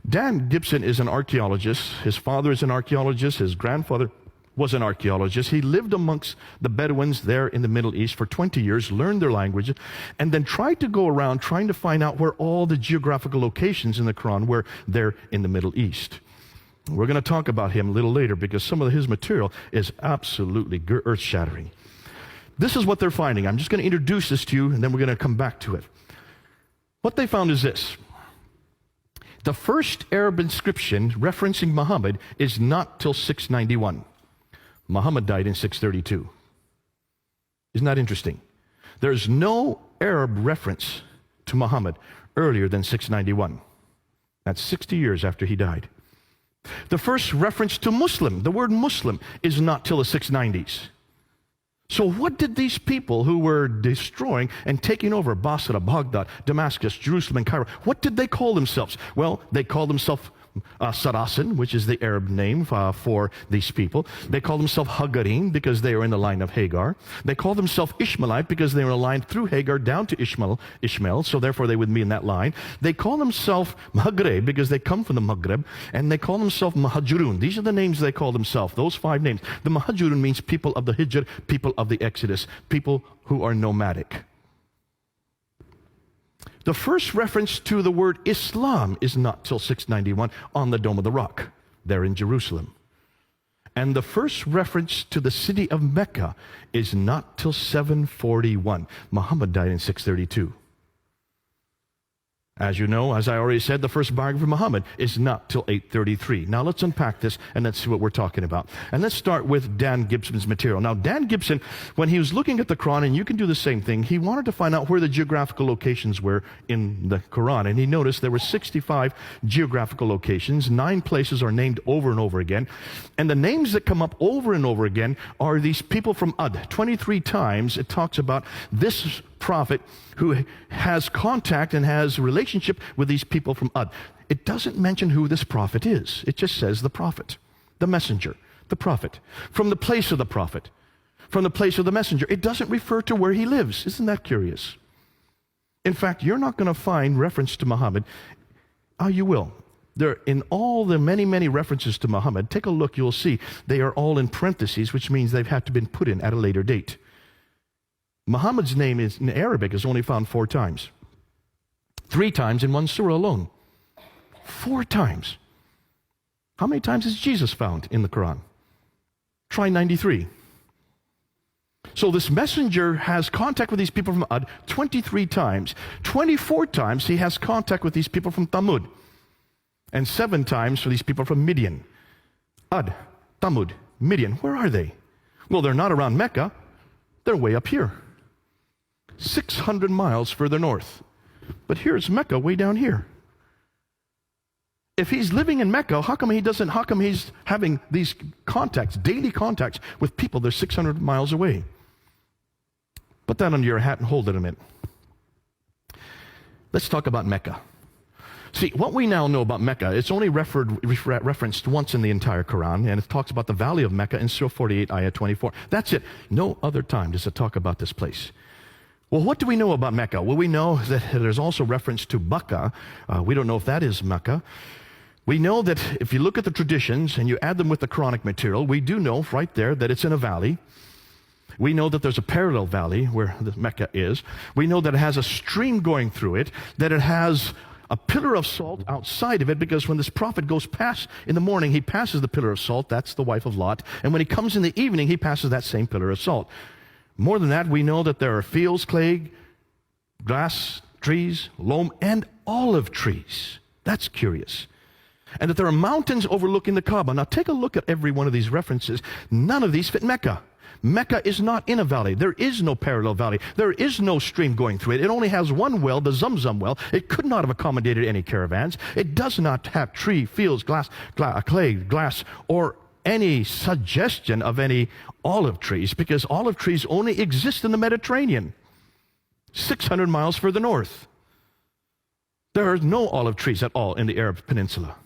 Dan Gibson is an archaeologist. His father is an archaeologist. His grandfather was an archaeologist. He lived amongst the Bedouins there in the Middle East for 20 years, learned their language, and then tried to go around trying to find out where all the geographical locations in the Quran were there in the Middle East. We're going to talk about him a little later because some of his material is absolutely earth-shattering. This is what they're finding. I'm just going to introduce this to you, and then we're going to come back to it. What they found is this. The first Arab inscription referencing Muhammad is not till 691. Muhammad died in 632. Isn't that interesting? There's no Arab reference to Muhammad earlier than 691. That's 60 years after he died. The first reference to Muslim, the word Muslim, is not till the 690s. So what did these people who were destroying and taking over Basra, Baghdad, Damascus, Jerusalem, and Cairo, what did they call themselves? Well, they called themselves Saracen, which is the Arab name for these people. They call themselves Hagarim because they are in the line of Hagar. They call themselves Ishmaelite because they were aligned through Hagar down to Ishmael, so therefore they would be in that line. They call themselves Maghreb because they come from the Maghreb, and they call themselves Muhajirun. These are the names they call themselves, those 5 names. The Muhajirun means people of the Hijr, people of the Exodus, people who are nomadic. The first reference to the word Islam is not till 691 on the Dome of the Rock, there in Jerusalem. And the first reference to the city of Mecca is not till 741. Muhammad died in 632. As you know, as I already said, the first biography of Muhammad is not till 833. Now let's unpack this and let's see what we're talking about. And let's start with Dan Gibson's material. Now Dan Gibson, when he was looking at the Quran, and you can do the same thing, he wanted to find out where the geographical locations were in the Quran. And he noticed there were 65 geographical locations. 9 places are named over and over again. And the names that come up over and over again are these people from Ad. 23 times it talks about this prophet who has contact and has relationship with these people from Ad. It doesn't mention who this prophet is. It just says the prophet, the messenger, the prophet, from the place of the prophet, from the place of the messenger. It doesn't refer to where he lives. Isn't that curious? In fact, you're not going to find reference to Muhammad. Oh, you will. They're in all the many, many references to Muhammad. Take a look, you'll see they are all in parentheses, which means they've had to been put in at a later date. Muhammad's name in Arabic is only found 4 times. 3 times in one surah alone. 4 times. How many times is Jesus found in the Quran? Try 93. So this messenger has contact with these people from Ad 23 times. 24 times he has contact with these people from Thamud. And 7 times for these people from Midian. Ad, Thamud, Midian, where are they? Well, they're not around Mecca. They're way up here. 600 miles further north. But here's Mecca way down here. If he's living in Mecca, how come he's having these contacts, daily contacts with people that are 600 miles away? Put that under your hat and hold it a minute. Let's talk about Mecca. See, what we now know about Mecca, it's only referenced once in the entire Quran, and it talks about the valley of Mecca in Surah 48, Ayah 24. That's it. No other time does it talk about this place. Well, what do we know about Mecca? Well, we know that there's also reference to Bakka. We don't know if that is Mecca. We know that if you look at the traditions and you add them with the Quranic material, we do know right there that it's in a valley. We know that there's a parallel valley where the Mecca is. We know that it has a stream going through it, that it has a pillar of salt outside of it, because when this prophet goes past in the morning, he passes the pillar of salt. That's the wife of Lot. And when he comes in the evening, he passes that same pillar of salt. More than that, we know that there are fields, clay, grass, trees, loam, and olive trees. That's curious. And that there are mountains overlooking the Kaaba. Now take a look at every one of these references. None of these fit Mecca. Mecca is not in a valley. There is no parallel valley. There is no stream going through it. It only has one well, the Zamzam well. It could not have accommodated any caravans. It does not have tree, fields, clay, glass, or any suggestion of any olive trees, because olive trees only exist in the Mediterranean, 600 miles further north. There are no olive trees at all in the Arab Peninsula.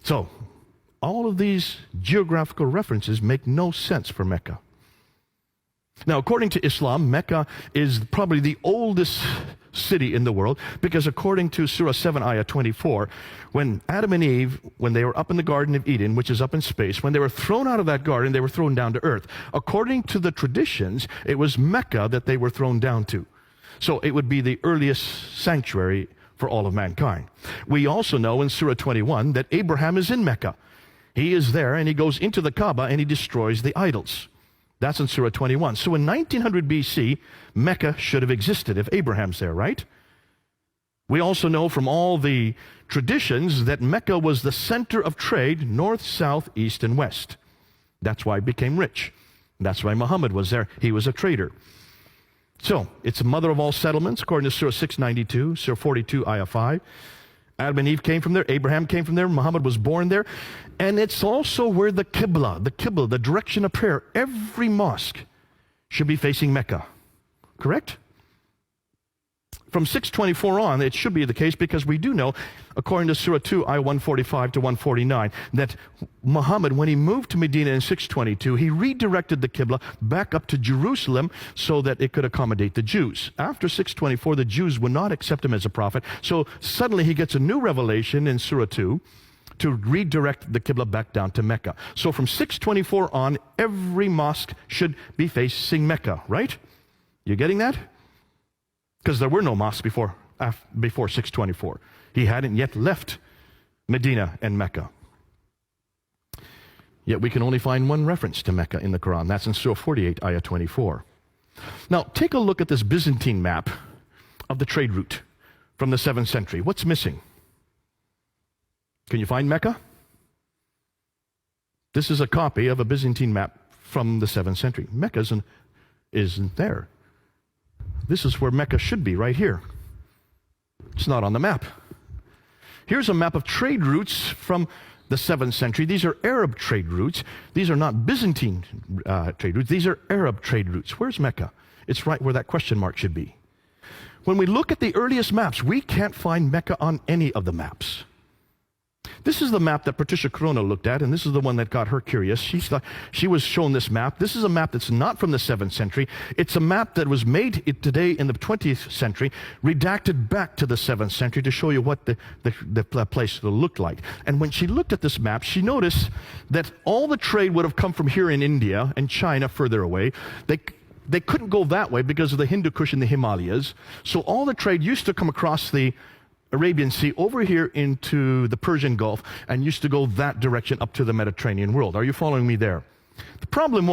So, all of these geographical references make no sense for Mecca. Now, according to Islam, Mecca is probably the oldest city in the world, because according to Surah 7, Ayah 24, when Adam and Eve, when they were up in the Garden of Eden, which is up in space, when they were thrown out of that garden, they were thrown down to earth. According to the traditions, it was Mecca that they were thrown down to. So it would be the earliest sanctuary for all of mankind. We also know in Surah 21 that Abraham is in Mecca. He is there, and he goes into the Kaaba and he destroys the idols. That's in Surah 21. So in 1900 BC, Mecca should have existed if Abraham's there, right? We also know from all the traditions that Mecca was the center of trade, north, south, east, and west. That's why it became rich. That's why Muhammad was there. He was a trader. So, it's the mother of all settlements, according to Surah 692, Surah 42, Ayah 5. Adam and Eve came from there. Abraham came from there. Muhammad was born there. And it's also where the Qibla, the direction of prayer, every mosque should be facing Mecca. Correct? From 624 on, it should be the case, because we do know, according to Surah 2, Ayah 145 to 149, that Muhammad, when he moved to Medina in 622, he redirected the Qibla back up to Jerusalem so that it could accommodate the Jews. After 624, the Jews would not accept him as a prophet, so suddenly he gets a new revelation in Surah 2 to redirect the Qibla back down to Mecca. So from 624 on, every mosque should be facing Mecca, right? You getting that? Because there were no mosques before 624. He hadn't yet left Medina and Mecca. Yet we can only find one reference to Mecca in the Quran. That's in Surah 48, Ayah 24. Now, take a look at this Byzantine map of the trade route from the 7th century. What's missing? Can you find Mecca? This is a copy of a Byzantine map from the 7th century. Mecca isn't there. This is where Mecca should be, right here. It's not on the map. Here's a map of trade routes from the 7th century. These are Arab trade routes. These are not Byzantine trade routes. These are Arab trade routes. Where's Mecca? It's right where that question mark should be. When we look at the earliest maps, we can't find Mecca on any of the maps. This is the map that Patricia Corona looked at, and this is the one that got her curious. She was shown this map. This is a map that's not from the 7th century. It's a map that was made today in the 20th century, redacted back to the 7th century to show you what the place looked like. And when she looked at this map, she noticed that all the trade would have come from here in India and China further away. They couldn't go that way because of the Hindu Kush and the Himalayas. So all the trade used to come across the Arabian Sea over here into the Persian Gulf and used to go that direction up to the Mediterranean world. Are you following me there? The problem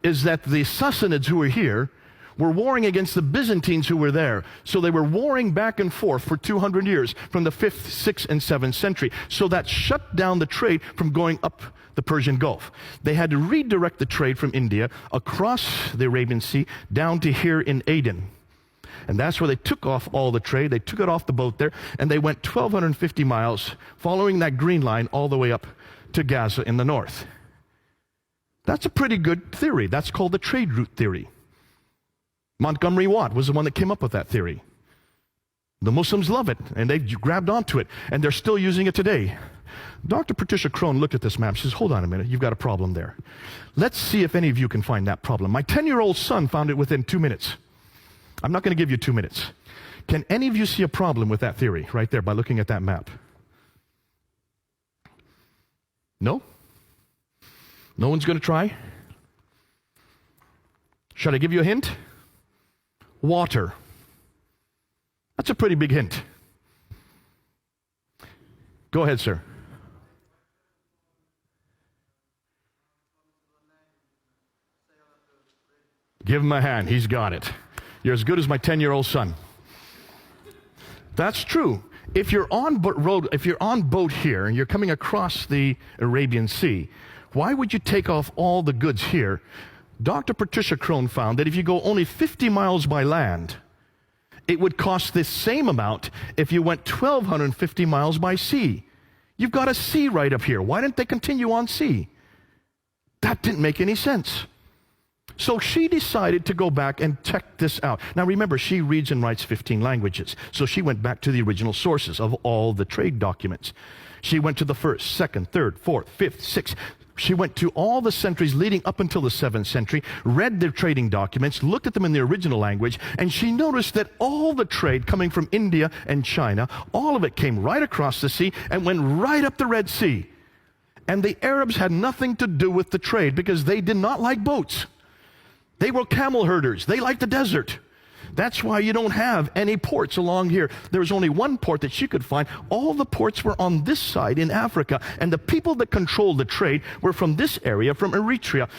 is that the Sassanids who were here were warring against the Byzantines who were there. So they were warring back and forth for 200 years from the 5th, 6th, and 7th century. So that shut down the trade from going up the Persian Gulf. They had to redirect the trade from India across the Arabian Sea down to here in Aden. And that's where they took off all the trade. They took it off the boat there, and they went 1,250 miles, following that green line all the way up to Gaza in the north. That's a pretty good theory. That's called the trade route theory. Montgomery Watt was the one that came up with that theory. The Muslims love it, and they've grabbed onto it, and they're still using it today. Dr. Patricia Crone looked at this map. She says, hold on a minute, you've got a problem there. Let's see if any of you can find that problem. My 10-year-old son found it within 2 minutes. I'm not going to give you 2 minutes. Can any of you see a problem with that theory right there by looking at that map? No? No one's going to try? Should I give you a hint? Water. That's a pretty big hint. Go ahead, sir. Give him a hand. He's got it. You're as good as my 10-year-old son. That's true. If you're on boat here and you're coming across the Arabian Sea, why would you take off all the goods here? Dr. Patricia Crone found that if you go only 50 miles by land, it would cost the same amount if you went 1,250 miles by sea. You've got a sea right up here. Why didn't they continue on sea? That didn't make any sense. So she decided to go back and check this out. Now remember, she reads and writes 15 languages. So she went back to the original sources of all the trade documents. She went to the 1st, 2nd, 3rd, 4th, 5th, 6th. She went to all the centuries leading up until the 7th century, read their trading documents, looked at them in the original language, and she noticed that all the trade coming from India and China, all of it came right across the sea and went right up the Red Sea. And the Arabs had nothing to do with the trade because they did not like boats. They were camel herders. They liked the desert. That's why you don't have any ports along here. There was only one port that she could find. All the ports were on this side in Africa, and the people that controlled the trade were from this area, from Eritrea.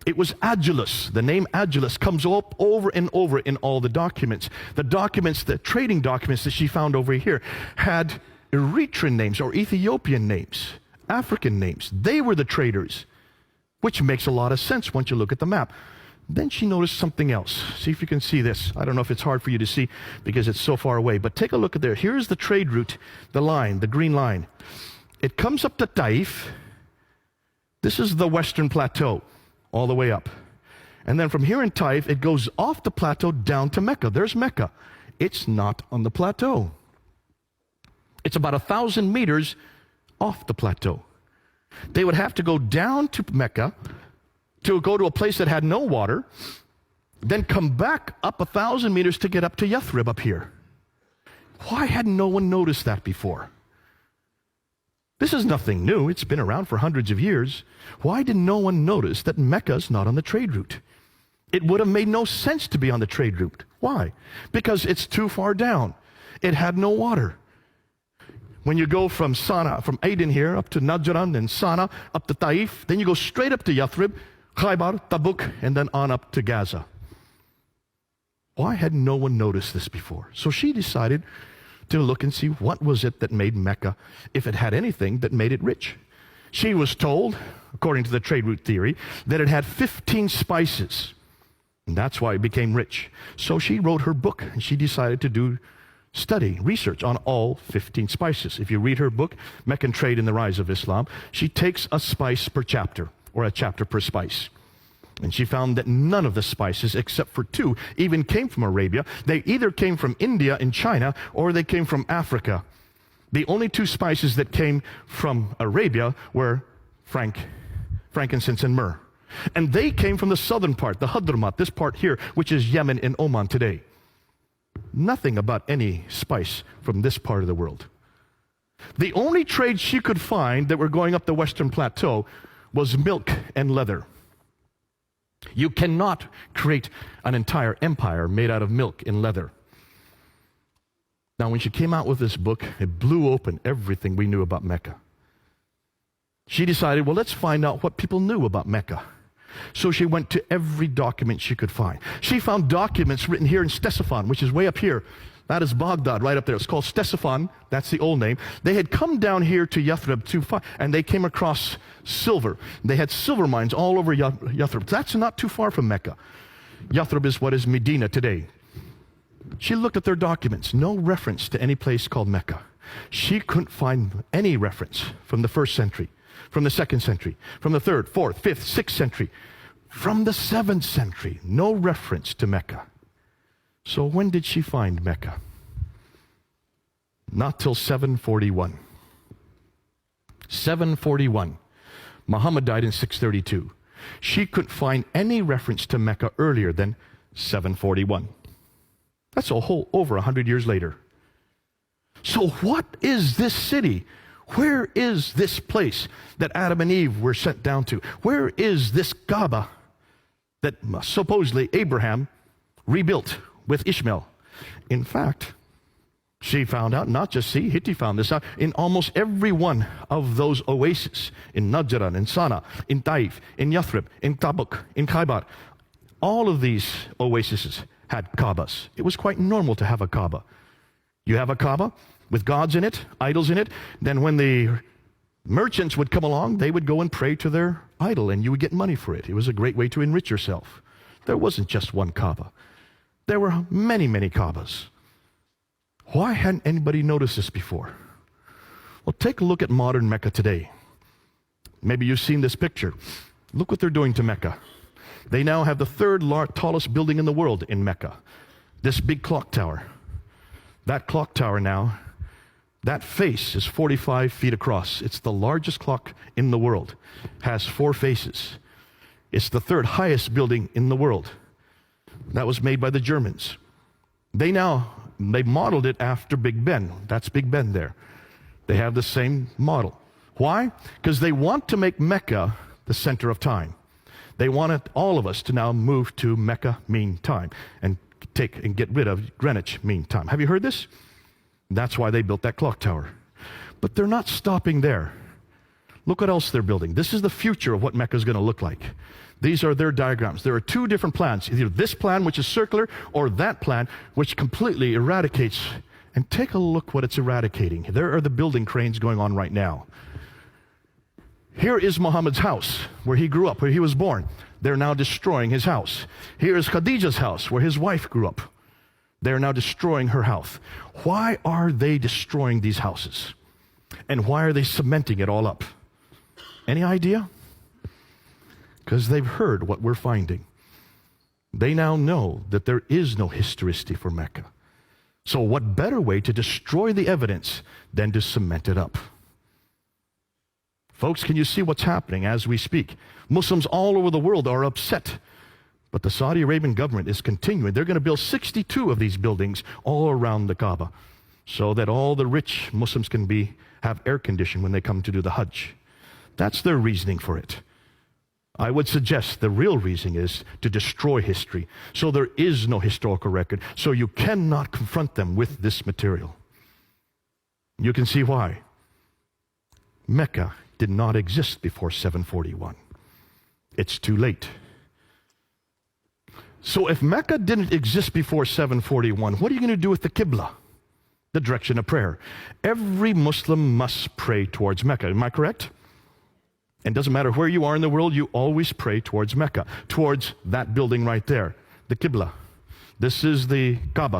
It was Agulus. The name Agulus comes up over and over in all the documents. The trading documents that she found over here had Eritrean names or Ethiopian names, African names. They were the traders, which makes a lot of sense once you look at the map. Then she noticed something else. See if you can see this. I don't know if it's hard for you to see because it's so far away, but take a look at there. Here's the trade route, the line, the green line. It comes up to Taif. This is the Western Plateau, all the way up. And then from here in Taif, it goes off the plateau down to Mecca. There's Mecca. It's not on the plateau. It's about 1,000 meters off the plateau. They would have to go down to Mecca to go to a place that had no water, then come back up 1,000 meters to get up to Yathrib up here. Why had no one noticed that before? This is nothing new. It's been around for hundreds of years. Why did no one notice that Mecca's not on the trade route? It would have made no sense to be on the trade route. Why? Because it's too far down. It had no water. When you go from Sana'a, from Aden here, up to Najran and Sana'a, up to Taif, then you go straight up to Yathrib, Khaybar, Tabuk, and then on up to Gaza. Why had no one noticed this before? So she decided to look and see what was it that made Mecca, if it had anything that made it rich. She was told, according to the trade route theory, that it had 15 spices, and that's why it became rich. So she wrote her book, and she decided to do research on all 15 spices. If you read her book, Meccan Trade and the Rise of Islam, she takes a spice per chapter, or a chapter per spice. And she found that none of the spices, except for 2, even came from Arabia. They either came from India and China, or they came from Africa. The only two spices that came from Arabia were frankincense and myrrh. And they came from the southern part, the Hadramat, this part here, which is Yemen and Oman today. Nothing about any spice from this part of the world. The only trade she could find that were going up the Western Plateau was milk and leather. You cannot create an entire empire made out of milk and leather. Now, when she came out with this book, it blew open everything we knew about Mecca. She decided, well, let's find out what people knew about Mecca. So she went to every document she could find. She found documents written here in Ctesiphon, which is way up here. That is Baghdad, right up there. It's called Ctesiphon. That's the old name. They had come down here to Yathrib and they came across silver. They had silver mines all over Yathrib. That's not too far from Mecca. Yathrib is what is Medina today. She looked at their documents. No reference to any place called Mecca. She couldn't find any reference from the 1st century, from the 2nd century, from the 3rd, 4th, 5th, 6th century, from the 7th century. No reference to Mecca. So when did she find Mecca? Not till 741. 741. Muhammad died in 632. She couldn't find any reference to Mecca earlier than 741. That's a whole over 100 years later. So what is this city? Where is this place that Adam and Eve were sent down to? Where is this Kaaba that supposedly Abraham rebuilt with Ishmael? In fact, she found out, not just Hitti found this out, in almost every one of those oases, in Najran, in Sana, in Taif, in Yathrib, in Tabuk, in Khaybar, all of these oases had Kaabas. It was quite normal to have a Kaaba. You have a Kaaba with gods in it, idols in it, then when the merchants would come along, they would go and pray to their idol, and you would get money for it. It was a great way to enrich yourself. There wasn't just one Kaaba. There were many, many Kaabas. Why hadn't anybody noticed this before? Well, take a look at modern Mecca today. Maybe you've seen this picture. Look what they're doing to Mecca. They now have the 3rd tallest building in the world in Mecca. This big clock tower. That clock tower now, that face is 45 feet across. It's the largest clock in the world. Has 4 faces. It's the 3rd highest building in the world. That was made by the Germans. They modeled it after Big Ben. That's Big Ben there. They have the same model. Why? Because they want to make Mecca the center of time. They wanted all of us to now move to Mecca mean time and get rid of Greenwich mean time. Have you heard this? That's why they built that clock tower. But they're not stopping there. Look what else they're building. This is the future of what Mecca is going to look like. These are their diagrams. There are 2 different plans, either this plan, which is circular, or that plan, which completely eradicates. And take a look what it's eradicating. There are the building cranes going on right now. Here is Muhammad's house, where he grew up, where he was born. They're now destroying his house. Here is Khadija's house, where his wife grew up. They're now destroying her house. Why are they destroying these houses? And why are they cementing it all up? Any idea? Because they've heard what we're finding. They now know that there is no historicity for Mecca. So what better way to destroy the evidence than to cement it up? Folks, can you see what's happening as we speak? Muslims all over the world are upset. But the Saudi Arabian government is continuing. They're going to build 62 of these buildings all around the Kaaba so that all the rich Muslims can have air conditioning when they come to do the Hajj. That's their reasoning for it. I would suggest the real reason is to destroy history. So there is no historical record. So you cannot confront them with this material. You can see why. Mecca did not exist before 741. It's too late. So if Mecca didn't exist before 741, what are you going to do with the Qibla, the direction of prayer? Every Muslim must pray towards Mecca. Am I correct? And it doesn't matter where you are in the world, you always pray towards Mecca, towards that building right there, the Qibla. This is the Kaaba,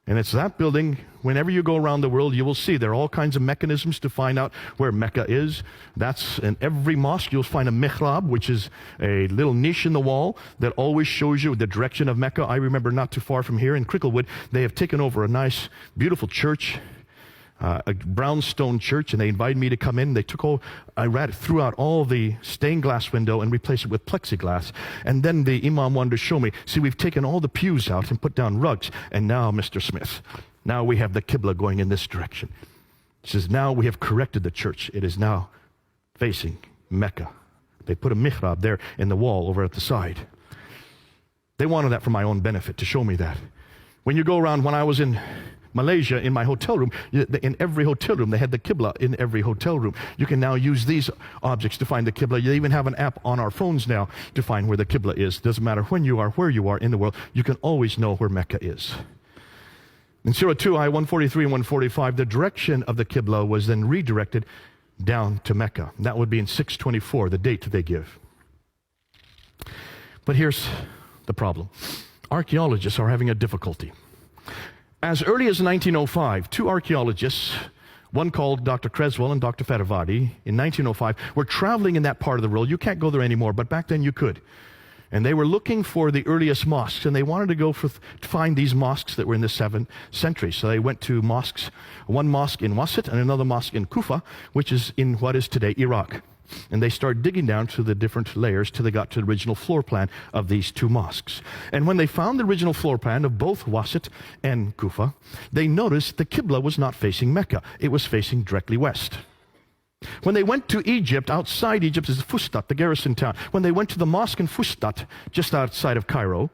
And it's that building. Whenever you go around the world, you will see there are all kinds of mechanisms to find out where Mecca is. That's in every mosque. You'll find a mihrab, which is a little niche in the wall that always shows you the direction of Mecca. I remember not too far from here in Cricklewood, they have taken over a nice, beautiful church. a brownstone church, and they invited me to come in. They threw out all the stained glass window and replaced it with plexiglass. And then the imam wanted to show me, see, we've taken all the pews out and put down rugs. And now, Mr. Smith, now we have the Qibla going in this direction. He says, now we have corrected the church. It is now facing Mecca. They put a mihrab there in the wall over at the side. They wanted that for my own benefit, to show me that. When you go around, when I was in Malaysia, in my hotel room, in every hotel room, they had the Qibla in every hotel room. You can now use these objects to find the Qibla. You even have an app on our phones now to find where the Qibla is. Doesn't matter when you are, where you are in the world, you can always know where Mecca is. In Surah 2, Ayah 143 and 145, the direction of the Qibla was then redirected down to Mecca. That would be in 624, the date they give. But here's the problem. Archaeologists are having a difficulty. As early as 1905, two archaeologists, one called Dr. Creswell and Dr. Fedavadi, in 1905, were traveling in that part of the world. You can't go there anymore, but back then you could. And they were looking for the earliest mosques, and they wanted to go to find these mosques that were in the 7th century. So they went to mosques, one mosque in Wasit and another mosque in Kufa, which is in what is today Iraq. And they started digging down to the different layers till they got to the original floor plan of these two mosques. And when they found the original floor plan of both Wasit and Kufa, they noticed the Qibla was not facing Mecca. It was facing directly west. When they went to Egypt, outside Egypt is Fustat, the garrison town. When they went to the mosque in Fustat, just outside of Cairo,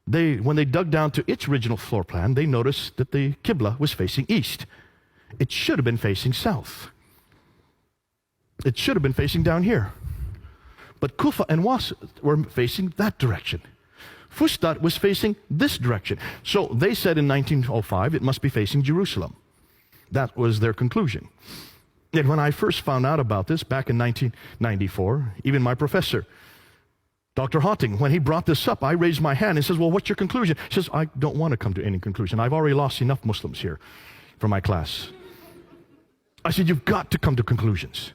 when they dug down to its original floor plan, they noticed that the Qibla was facing east. It should have been facing south. It should have been facing down here. But Kufa and Wasit were facing that direction. Fustat was facing this direction. So they said in 1905, it must be facing Jerusalem. That was their conclusion. And when I first found out about this back in 1994, even my professor, Dr. Hotting, when he brought this up, I raised my hand and says, well, what's your conclusion? He says, I don't want to come to any conclusion. I've already lost enough Muslims here for my class. I said, you've got to come to conclusions.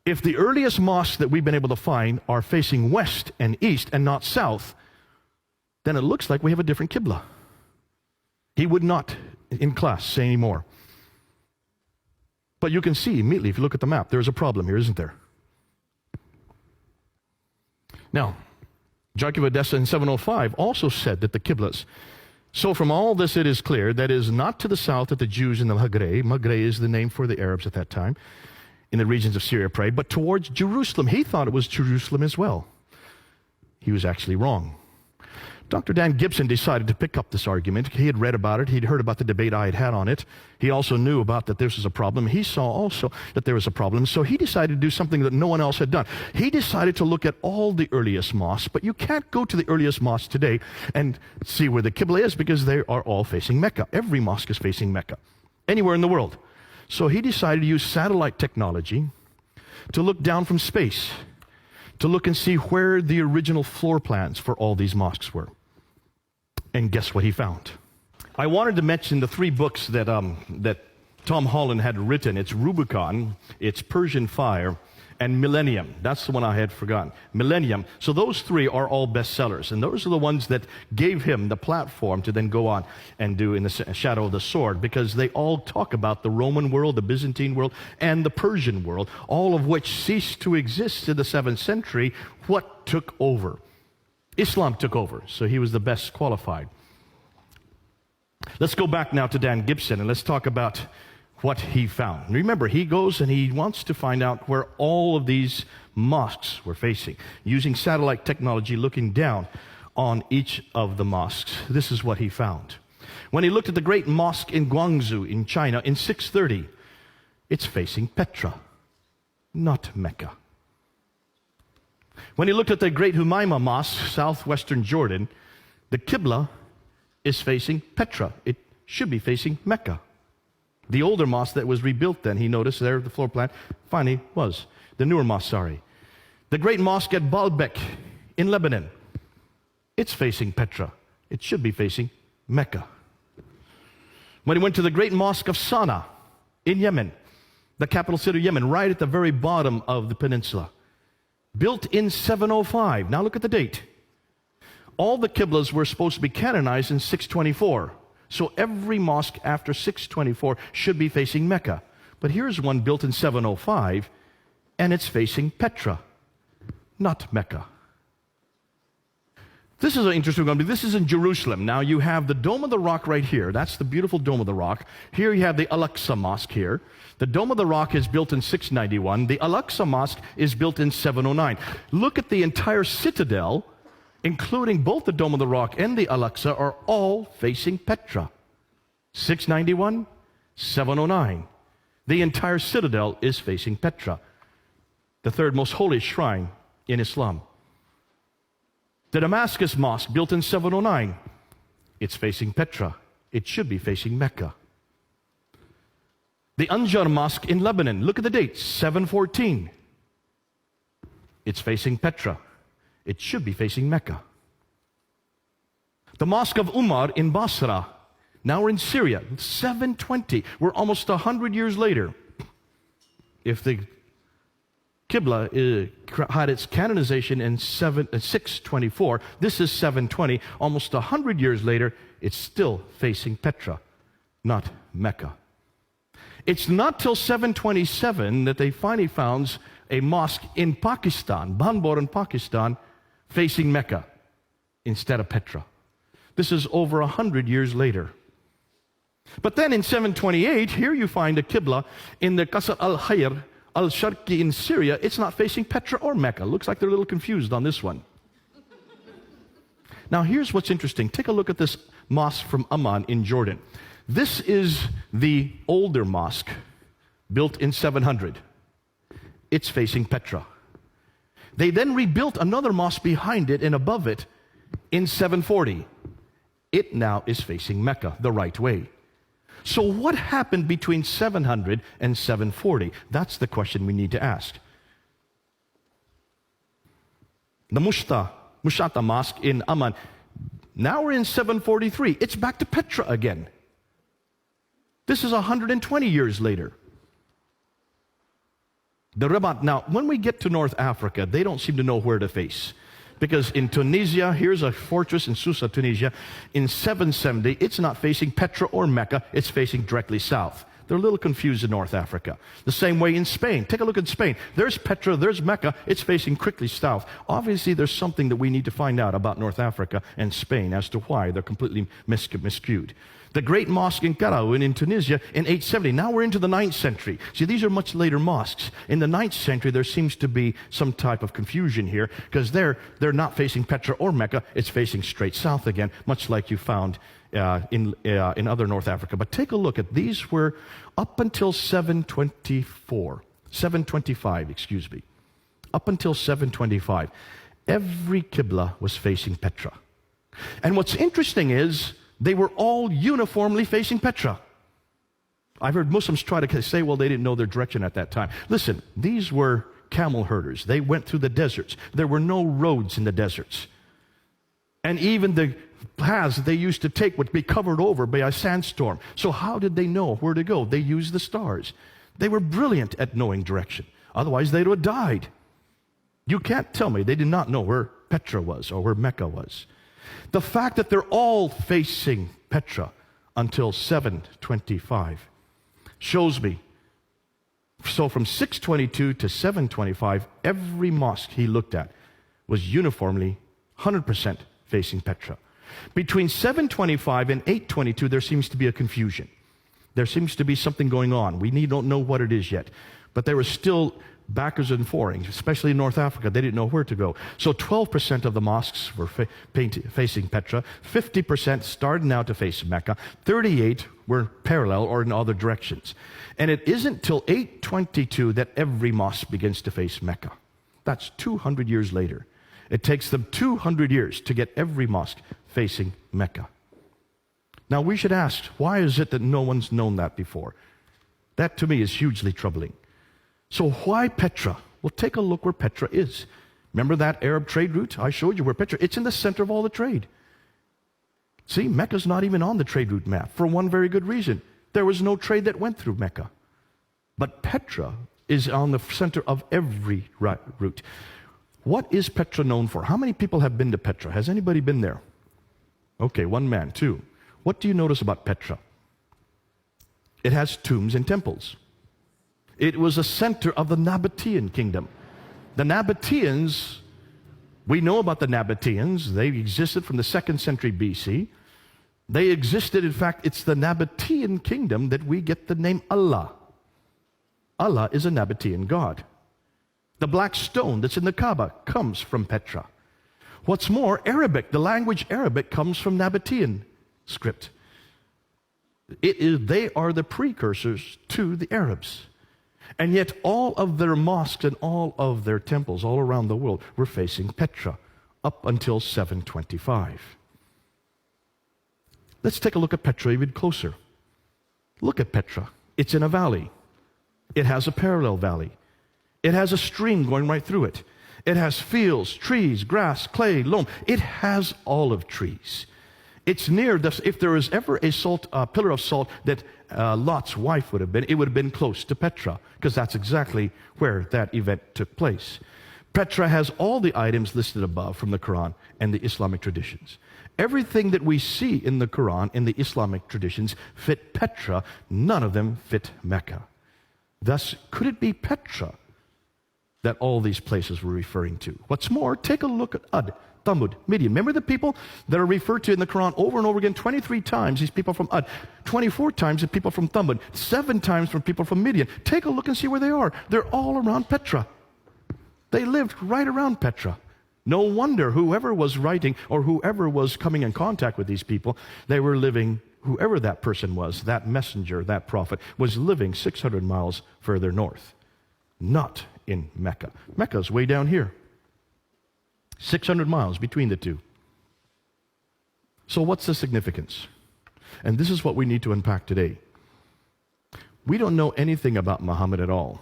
If the earliest mosques that we've been able to find are facing west and east and not south, then it looks like we have a different Qibla. He would not, in class, say any more. But you can see immediately, if you look at the map, there's a problem here, isn't there? Now, Jacques of Edessa in 705 also said that the Qiblas. So from all this it is clear that it is not to the south that the Jews in the Maghreb is the name for the Arabs at that time, in the regions of Syria prayed, but towards Jerusalem. He thought it was Jerusalem as well. He was actually wrong. Dr. Dan Gibson decided to pick up this argument. He had read about it. He'd heard about the debate I had had on it. He also knew about that this was a problem. He saw also that there was a problem. So he decided to do something that no one else had done. He decided to look at all the earliest mosques, but you can't go to the earliest mosques today and see where the Qibla is because they are all facing Mecca. Every mosque is facing Mecca, anywhere in the world. So he decided to use satellite technology to look down from space, to look and see where the original floor plans for all these mosques were. And guess what he found? I wanted to mention the three books that Tom Holland had written. It's Rubicon, it's Persian Fire, and Millennium. That's the one I had forgotten. Millennium. So those three are all bestsellers. And those are the ones that gave him the platform to then go on and do In the Shadow of the Sword, because they all talk about the Roman world, the Byzantine world, and the Persian world, all of which ceased to exist in the 7th century. What took over? Islam took over, so he was the best qualified. Let's go back now to Dan Gibson, and let's talk about what he found. Remember, he goes and he wants to find out where all of these mosques were facing, using satellite technology, looking down on each of the mosques. This is what he found. When he looked at the great mosque in Guangzhou in China in 630, it's facing Petra, not Mecca. When he looked at the great Humayma Mosque, southwestern Jordan, the Qibla is facing Petra. It should be facing Mecca. The older mosque that was rebuilt then, he noticed there, the floor plan, finally was. The newer mosque, sorry. The great mosque at Baalbek in Lebanon, it's facing Petra. It should be facing Mecca. When he went to the great mosque of Sana'a in Yemen, the capital city of Yemen, right at the very bottom of the peninsula, built in 705. Now look at the date. All the Qiblas were supposed to be canonized in 624. So every mosque after 624 should be facing Mecca. But here's one built in 705, and it's facing Petra, not Mecca. This is an interesting one. This is in Jerusalem. Now you have the Dome of the Rock right here. That's the beautiful Dome of the Rock. Here you have the Al-Aqsa Mosque here. The Dome of the Rock is built in 691. The Al-Aqsa Mosque is built in 709. Look at the entire citadel, including both the Dome of the Rock and the Al-Aqsa, are all facing Petra. 691, 709. The entire citadel is facing Petra, the third most holy shrine in Islam. The Damascus Mosque, built in 709, it's facing Petra. It should be facing Mecca. The Anjar Mosque in Lebanon, look at the date, 714. It's facing Petra. It should be facing Mecca. The Mosque of Umar in Basra, now we're in Syria, 720. We're almost 100 years later. If the Qibla had its canonization in 624. This is 720. Almost 100 years later, it's still facing Petra, not Mecca. It's not till 727 that they finally found a mosque in Pakistan, Banbor in Pakistan, facing Mecca instead of Petra. This is over 100 years later. But then in 728, here you find a Qibla in the Qasr al-Khayr al-Sharqi in Syria. It's not facing Petra or Mecca. Looks like they're a little confused on this one. Now here's what's interesting. Take a look at this mosque from Amman in Jordan. This is the older mosque, built in 700. It's facing Petra. They then rebuilt another mosque behind it and above it in 740. It now is facing Mecca the right way. So what happened between 700 and 740? That's the question we need to ask. The Mushata Mosque in Amman, now we're in 743. It's back to Petra again. This is 120 years later. The Rabat, now when we get to North Africa, they don't seem to know where to face. Because in Tunisia, here's a fortress in Susa, Tunisia. In 770, it's not facing Petra or Mecca, it's facing directly south. They're a little confused in North Africa. The same way in Spain. Take a look at Spain. There's Petra, there's Mecca, it's facing quickly south. Obviously, there's something that we need to find out about North Africa and Spain as to why they're completely miscued. The great mosque in Karaoun in Tunisia in 870. Now we're into the 9th century. See, these are much later mosques. In the 9th century, there seems to be some type of confusion here because they're not facing Petra or Mecca. It's facing straight south again, much like you found in other North Africa. But take a look at these were up until 725, excuse me. Up until 725, every Qibla was facing Petra. And what's interesting is they were all uniformly facing Petra. I've heard Muslims try to say, well, they didn't know their direction at that time. Listen, these were camel herders. They went through the deserts. There were no roads in the deserts. And even the paths they used to take would be covered over by a sandstorm. So how did they know where to go? They used the stars. They were brilliant at knowing direction. Otherwise, they would have died. You can't tell me they did not know where Petra was or where Mecca was. The fact that they're all facing Petra until 725 shows me. So from 622 to 725, every mosque he looked at was uniformly 100% facing Petra. Between 725 and 822, there seems to be a confusion. There seems to be something going on. We don't know what it is yet. But there was still backwards and forwards, especially in North Africa. They didn't know where to go. So 12% of the mosques were facing Petra. 50% started now to face Mecca. 38 were parallel or in other directions. And it isn't till 822 that every mosque begins to face Mecca. That's 200 years later. It takes them 200 years to get every mosque facing Mecca. Now we should ask, why is it that no one's known that before? That to me is hugely troubling. So why Petra? Well, take a look where Petra is. Remember that Arab trade route? I showed you where Petra, it's in the center of all the trade. See, Mecca's not even on the trade route map for one very good reason. There was no trade that went through Mecca. But Petra is on the center of every route. What is Petra known for? How many people have been to Petra? Has anybody been there? Okay, one man, two. What do you notice about Petra? It has tombs and temples. It was a center of the Nabatean kingdom. The Nabateans, we know about the Nabateans. They existed from the 2nd century BC. They existed, in fact, it's the Nabatean kingdom that we get the name Allah. Allah is a Nabatean god. The black stone that's in the Kaaba comes from Petra. What's more, Arabic, the language Arabic comes from Nabatean script. They are the precursors to the Arabs. And yet all of their mosques and all of their temples all around the world were facing Petra up until 725. Let's take a look at Petra even closer. Look at Petra. It's in a valley. It has a parallel valley. It has a stream going right through it. It has fields, trees, grass, clay, loam. It has olive trees. It's near this. If there was ever a pillar of salt that Lot's wife would have been, it would have been close to Petra, because that's exactly where that event took place. Petra has all the items listed above from the Quran and the Islamic traditions. Everything that we see in the Quran and the Islamic traditions fit Petra. None of them fit Mecca. Thus, could it be Petra that all these places were referring to? What's more, take a look at Ad, Thamud, Midian. Remember the people that are referred to in the Quran over and over again? 23 times these people from Ad, 24 times the people from Thamud, 7 times from people from Midian. Take a look and see where they are. They're all around Petra. They lived right around Petra. No wonder whoever was writing or whoever was coming in contact with these people, they were living, whoever that person was, that messenger, that prophet, was living 600 miles further north, not in Mecca. Mecca's way down here. 600 miles between the two. So what's the significance? And this is what we need to unpack today. We don't know anything about Muhammad at all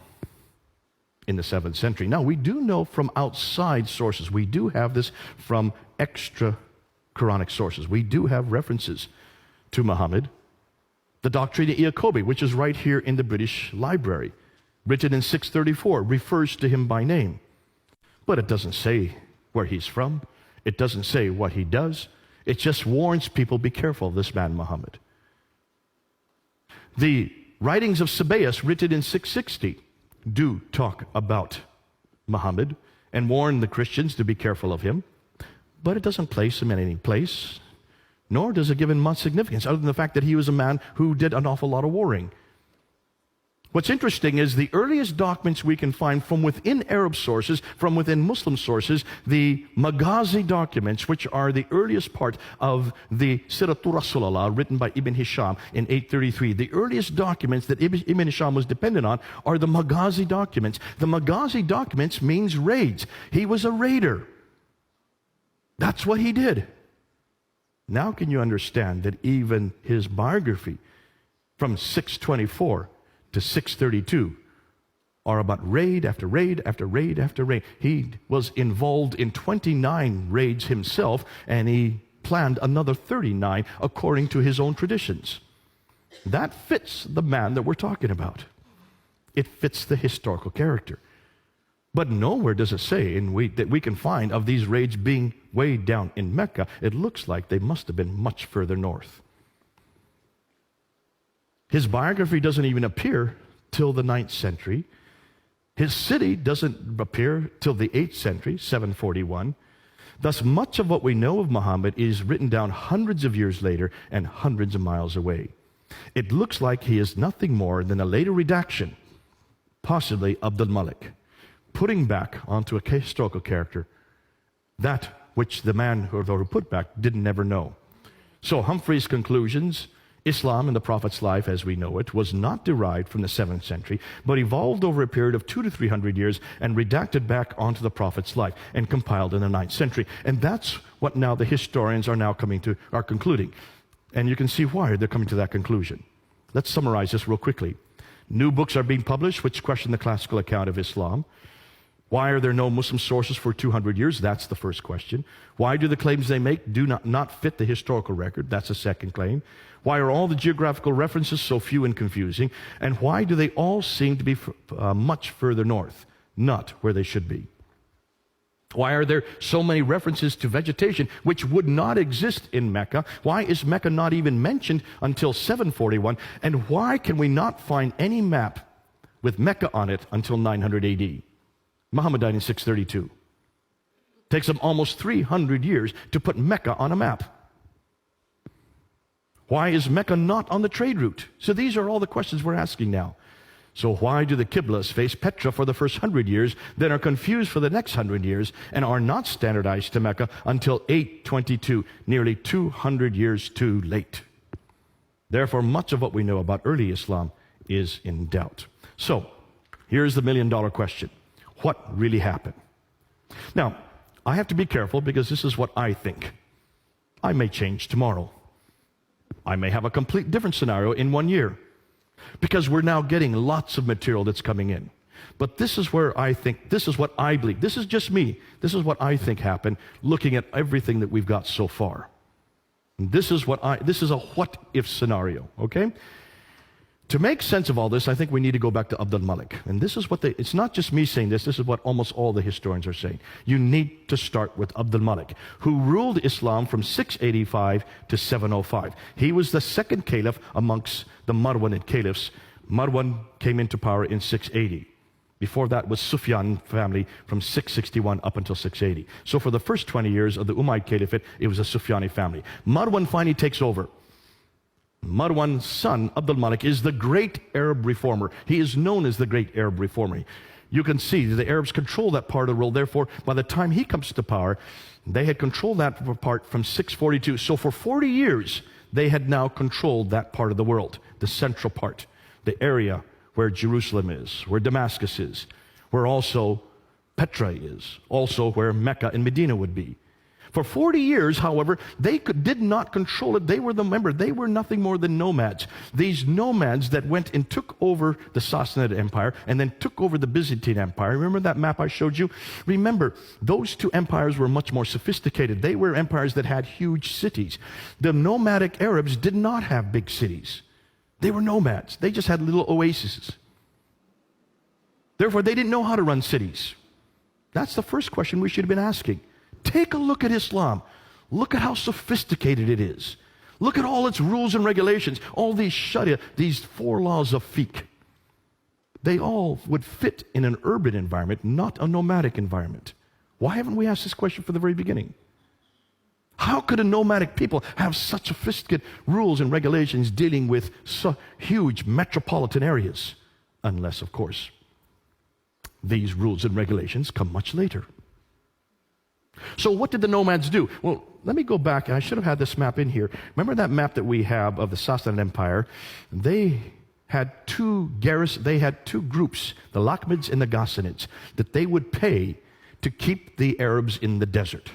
in the 7th century. Now, we do know from outside sources. We do have this from extra Quranic sources. We do have references to Muhammad. The Doctrina Iacobi, which is right here in the British Library, written in 634, refers to him by name. But it doesn't say where he's from. It doesn't say what he does. It just warns people, be careful of this man Muhammad. The writings of Sabaeus, written in 660, do talk about Muhammad and warn the Christians to be careful of him. But it doesn't place him in any place, nor does it give him much significance, other than the fact that he was a man who did an awful lot of warring. What's interesting is the earliest documents we can find from within Arab sources, from within Muslim sources, the Maghazi documents, which are the earliest part of the Siratul Rasulullah, written by Ibn Hisham in 833. The earliest documents that Ibn Hisham was dependent on are the Maghazi documents. The Maghazi documents means raids. He was a raider. That's what he did. Now can you understand that even his biography from 624 to 632 are about raid after raid after raid after raid. He was involved in 29 raids himself, and he planned another 39 according to his own traditions. That fits the man that we're talking about. It fits the historical character. But nowhere does it say that we can find of these raids being way down in Mecca. It looks like they must have been much further north. His biography doesn't even appear till the 9th century. His city doesn't appear till the 8th century, 741. Thus, much of what we know of Muhammad is written down hundreds of years later and hundreds of miles away. It looks like he is nothing more than a later redaction, possibly Abdul Malik, putting back onto a historical character that which the man who put back didn't never know. So Humphrey's conclusions, Islam and the Prophet's life as we know it, was not derived from the 7th century, but evolved over a period of 200 to 300 years and redacted back onto the Prophet's life and compiled in the 9th century. And that's what now the historians are concluding. And you can see why they're coming to that conclusion. Let's summarize this real quickly. New books are being published which question the classical account of Islam. Why are there no Muslim sources for 200 years? That's the first question. Why do the claims they make do not fit the historical record? That's the second claim. Why are all the geographical references so few and confusing? And why do they all seem to be much further north, not where they should be? Why are there so many references to vegetation which would not exist in Mecca? Why is Mecca not even mentioned until 741? And why can we not find any map with Mecca on it until 900 AD? Muhammad died in 632. Takes them almost 300 years to put Mecca on a map. Why is Mecca not on the trade route? So these are all the questions we're asking now. So why do the Qiblas face Petra for the first 100 years, then are confused for the next 100 years, and are not standardized to Mecca until 822, nearly 200 years too late? Therefore, much of what we know about early Islam is in doubt. So, here's the million-dollar question. What really happened? Now, I have to be careful because this is what I think. I may change tomorrow. I may have a complete different scenario in 1 year, because we're now getting lots of material that's coming in. But this is where I think, this is what I believe. This is just me. This is what I think happened, looking at everything that we've got so far. And this is a what-if scenario, okay? To make sense of all this, I think we need to go back to Abdul Malik. And this is what it's not just me saying this is what almost all the historians are saying. You need to start with Abdul Malik, who ruled Islam from 685 to 705. He was the second caliph amongst the Marwanid caliphs. Marwan came into power in 680. Before that was Sufyan family from 661 up until 680. So for the first 20 years of the Umayyad Caliphate, it was a Sufyani family. Marwan finally takes over. Marwan's son, Abdul Malik, is the great Arab reformer. He is known as the great Arab reformer. You can see the Arabs control that part of the world. Therefore, by the time he comes to power, they had controlled that part from 642. So for 40 years, they had now controlled that part of the world, the central part, the area where Jerusalem is, where Damascus is, where also Petra is, also where Mecca and Medina would be. For 40 years, however, they did not control it. They were they were nothing more than nomads. These nomads that went and took over the Sassanid Empire and then took over the Byzantine Empire. Remember that map I showed you? Remember, those two empires were much more sophisticated. They were empires that had huge cities. The nomadic Arabs did not have big cities. They were nomads. They just had little oases. Therefore, they didn't know how to run cities. That's the first question we should have been asking. Take a look at Islam. Look at how sophisticated it is. Look at all its rules and regulations, all these sharia, these 4 laws of fiqh. They all would fit in an urban environment, not a nomadic environment. Why haven't we asked this question from the very beginning? How could a nomadic people have such sophisticated rules and regulations dealing with so huge metropolitan areas? Unless, of course, these rules and regulations come much later. So what did the nomads do? Well, let me go back. I should have had this map in here. Remember that map that we have of the Sassanid Empire? They had two groups, the Lakhmids and the Ghassanids, that they would pay to keep the Arabs in the desert.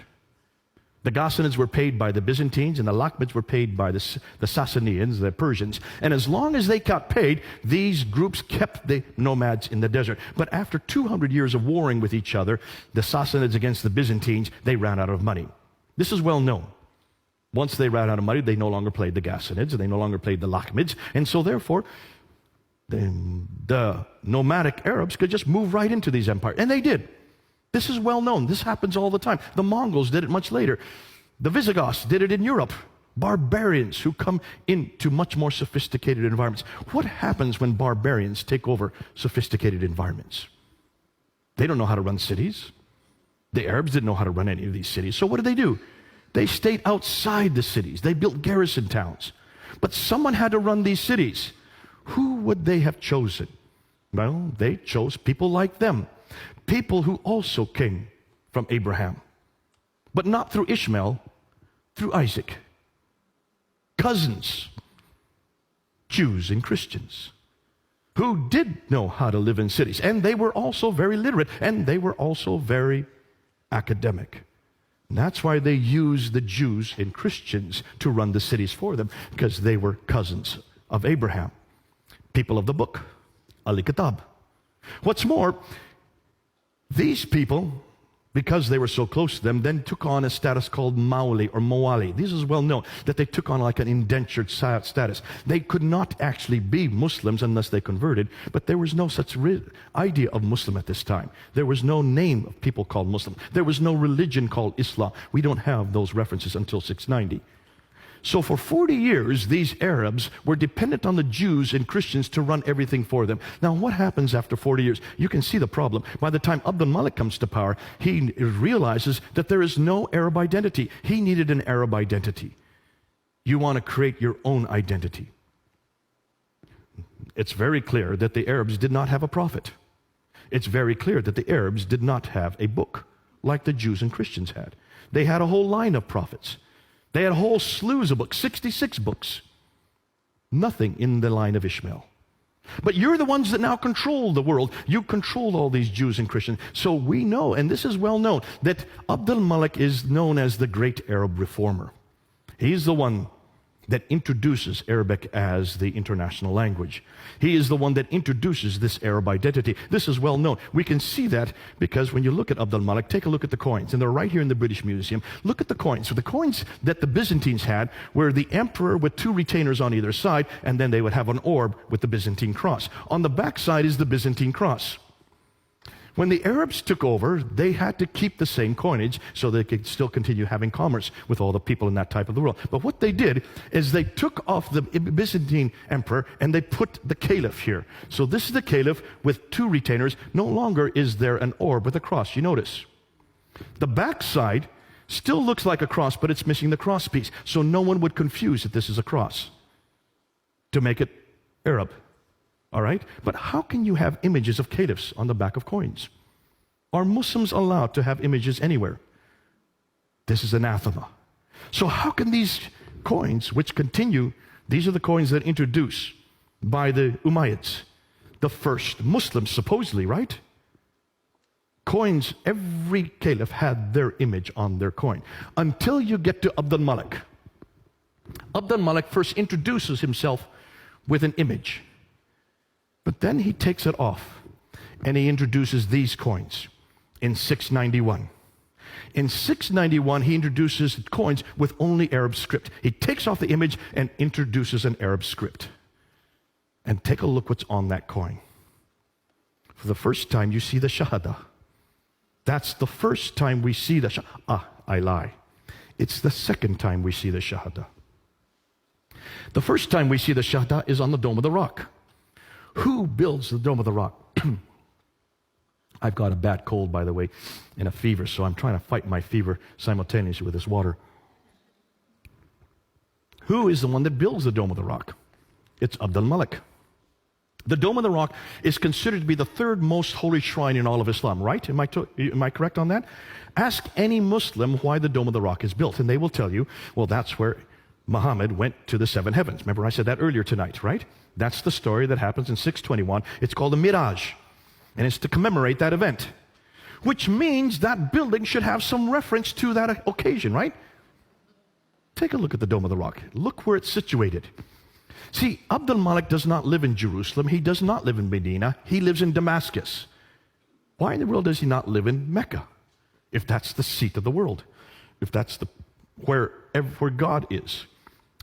The Ghassanids were paid by the Byzantines, and the Lakhmids were paid by the Sassanians, the Persians. And as long as they got paid, these groups kept the nomads in the desert. But after 200 years of warring with each other, the Sassanids against the Byzantines, they ran out of money. This is well known. Once they ran out of money, they no longer played the Ghassanids, and they no longer played the Lakhmids. And so therefore, the nomadic Arabs could just move right into these empires. And they did. This is well known. This happens all the time. The Mongols did it much later. The Visigoths did it in Europe. Barbarians who come into much more sophisticated environments. What happens when barbarians take over sophisticated environments? They don't know how to run cities. The Arabs didn't know how to run any of these cities. So what did they do? They stayed outside the cities. They built garrison towns. But someone had to run these cities. Who would they have chosen? Well, they chose people like them. People who also came from Abraham, but not through Ishmael, through Isaac. Cousins, Jews and Christians, who did know how to live in cities. And they were also very literate, and they were also very academic. And that's why they used the Jews and Christians to run the cities for them, because they were cousins of Abraham. People of the book, Al-Kitab. What's more, these people, because they were so close to them, then took on a status called Maoli or Moali. This is well known, that they took on like an indentured status. They could not actually be Muslims unless they converted, but there was no such idea of Muslim at this time. There was no name of people called Muslim. There was no religion called Islam. We don't have those references until 690. So for 40 years, these Arabs were dependent on the Jews and Christians to run everything for them. Now, what happens after 40 years? You can see the problem. By the time Abdul Malik comes to power, he realizes that there is no Arab identity. He needed an Arab identity. You want to create your own identity. It's very clear that the Arabs did not have a prophet. It's very clear that the Arabs did not have a book like the Jews and Christians had. They had a whole line of prophets. They had whole slews of books, 66 books. Nothing in the line of Ishmael. But you're the ones that now control the world. You control all these Jews and Christians. So we know, and this is well known, that Abdul Malik is known as the great Arab reformer. He's the one that introduces Arabic as the international language. He is the one that introduces this Arab identity. This is well known. We can see that because when you look at Abdul Malik, take a look at the coins, and they're right here in the British Museum. Look at the coins. So the coins that the Byzantines had were the emperor with two retainers on either side, and then they would have an orb with the Byzantine cross. On the back side is the Byzantine cross. When the Arabs took over, they had to keep the same coinage so they could still continue having commerce with all the people in that type of the world. But what they did is they took off the Byzantine emperor and they put the caliph here. So this is the caliph with two retainers. No longer is there an orb with a cross. You notice. The back side still looks like a cross, but it's missing the cross piece. So no one would confuse that this is a cross to make it Arab. All right? But how can you have images of caliphs on the back of coins? Are Muslims allowed to have images anywhere? This is anathema. So how can these coins, which continue, these are the coins that introduced by the Umayyads, the first Muslims, supposedly, right? Coins, every caliph had their image on their coin. Until you get to Abdul Malik. Abdul Malik first introduces himself with an image. But then he takes it off, and he introduces these coins in 691. In 691, he introduces coins with only Arab script. He takes off the image and introduces an Arab script. And take a look what's on that coin. For the first time, you see the Shahada. That's the first time we see the Shahada. I lie. It's the second time we see the Shahada. The first time we see the Shahada is on the Dome of the Rock. Who builds the Dome of the Rock? I've got a bad cold, by the way, and a fever, so I'm trying to fight my fever simultaneously with this water. Who is the one that builds the Dome of the Rock? It's Abdul Malik. The Dome of the Rock is considered to be the third most holy shrine in all of Islam, right? Am I correct on that? Ask any Muslim why the Dome of the Rock is built, and they will tell you, well, that's where Muhammad went to the seven heavens. Remember I said that earlier tonight, right? That's the story that happens in 621. It's called the Miraj, and it's to commemorate that event, which means that building should have some reference to that occasion, right? Take a look at the Dome of the Rock. Look where it's situated. See, Abdul Malik does not live in Jerusalem. He does not live in Medina. He lives in Damascus. Why in the world does he not live in Mecca? If that's the seat of the world, if that's where God is,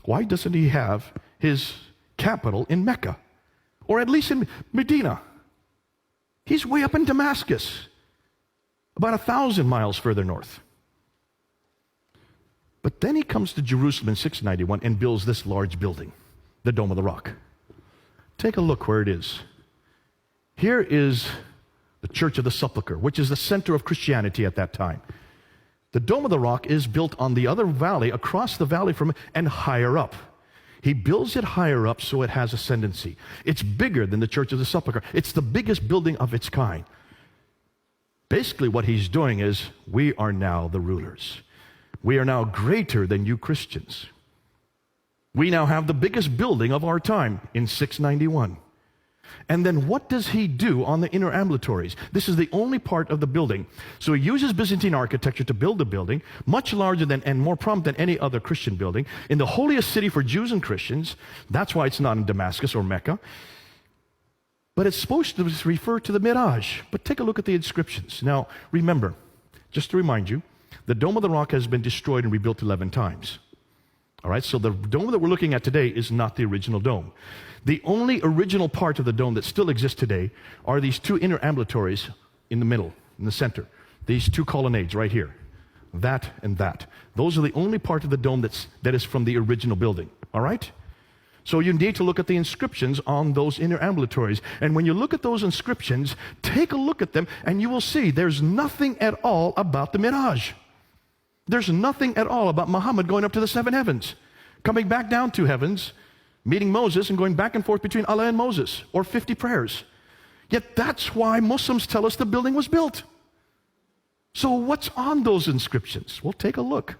why doesn't he have his capital in Mecca? Or at least in Medina? He's way up in Damascus, about 1,000 miles further north. But then he comes to Jerusalem in 691 and builds this large building, the Dome of the Rock. Take a look where it is. Here is the Church of the Sepulchre, which is the center of Christianity at that time. The Dome of the Rock is built on the other valley, across the valley from it, and higher up. He builds it higher up so it has ascendancy. It's bigger than the Church of the Sepulchre. It's the biggest building of its kind. Basically what he's doing is, we are now the rulers. We are now greater than you Christians. We now have the biggest building of our time in 691. And then what does he do on the inner ambulatories? This is the only part of the building. So he uses Byzantine architecture to build the building, much larger than and more prominent than any other Christian building, in the holiest city for Jews and Christians. That's why it's not in Damascus or Mecca. But it's supposed to refer to the Miraj. But take a look at the inscriptions. Now, remember, Just to remind you, the Dome of the Rock has been destroyed and rebuilt 11 times. All right, so the dome that we're looking at today is not the original dome. The only original part of the dome that still exists today are these two inner ambulatories in the middle, in the center. These two colonnades right here. That and that. Those are the only part of the dome that is from the original building. All right? So you need to look at the inscriptions on those inner ambulatories. And when you look at those inscriptions, take a look at them and you will see there's nothing at all about the Miraj. There's nothing at all about Muhammad going up to the 7 heavens, coming back down 2 heavens, meeting Moses and going back and forth between Allah and Moses, or 50 prayers. Yet that's why Muslims tell us the building was built. So what's on those inscriptions? Well, take a look.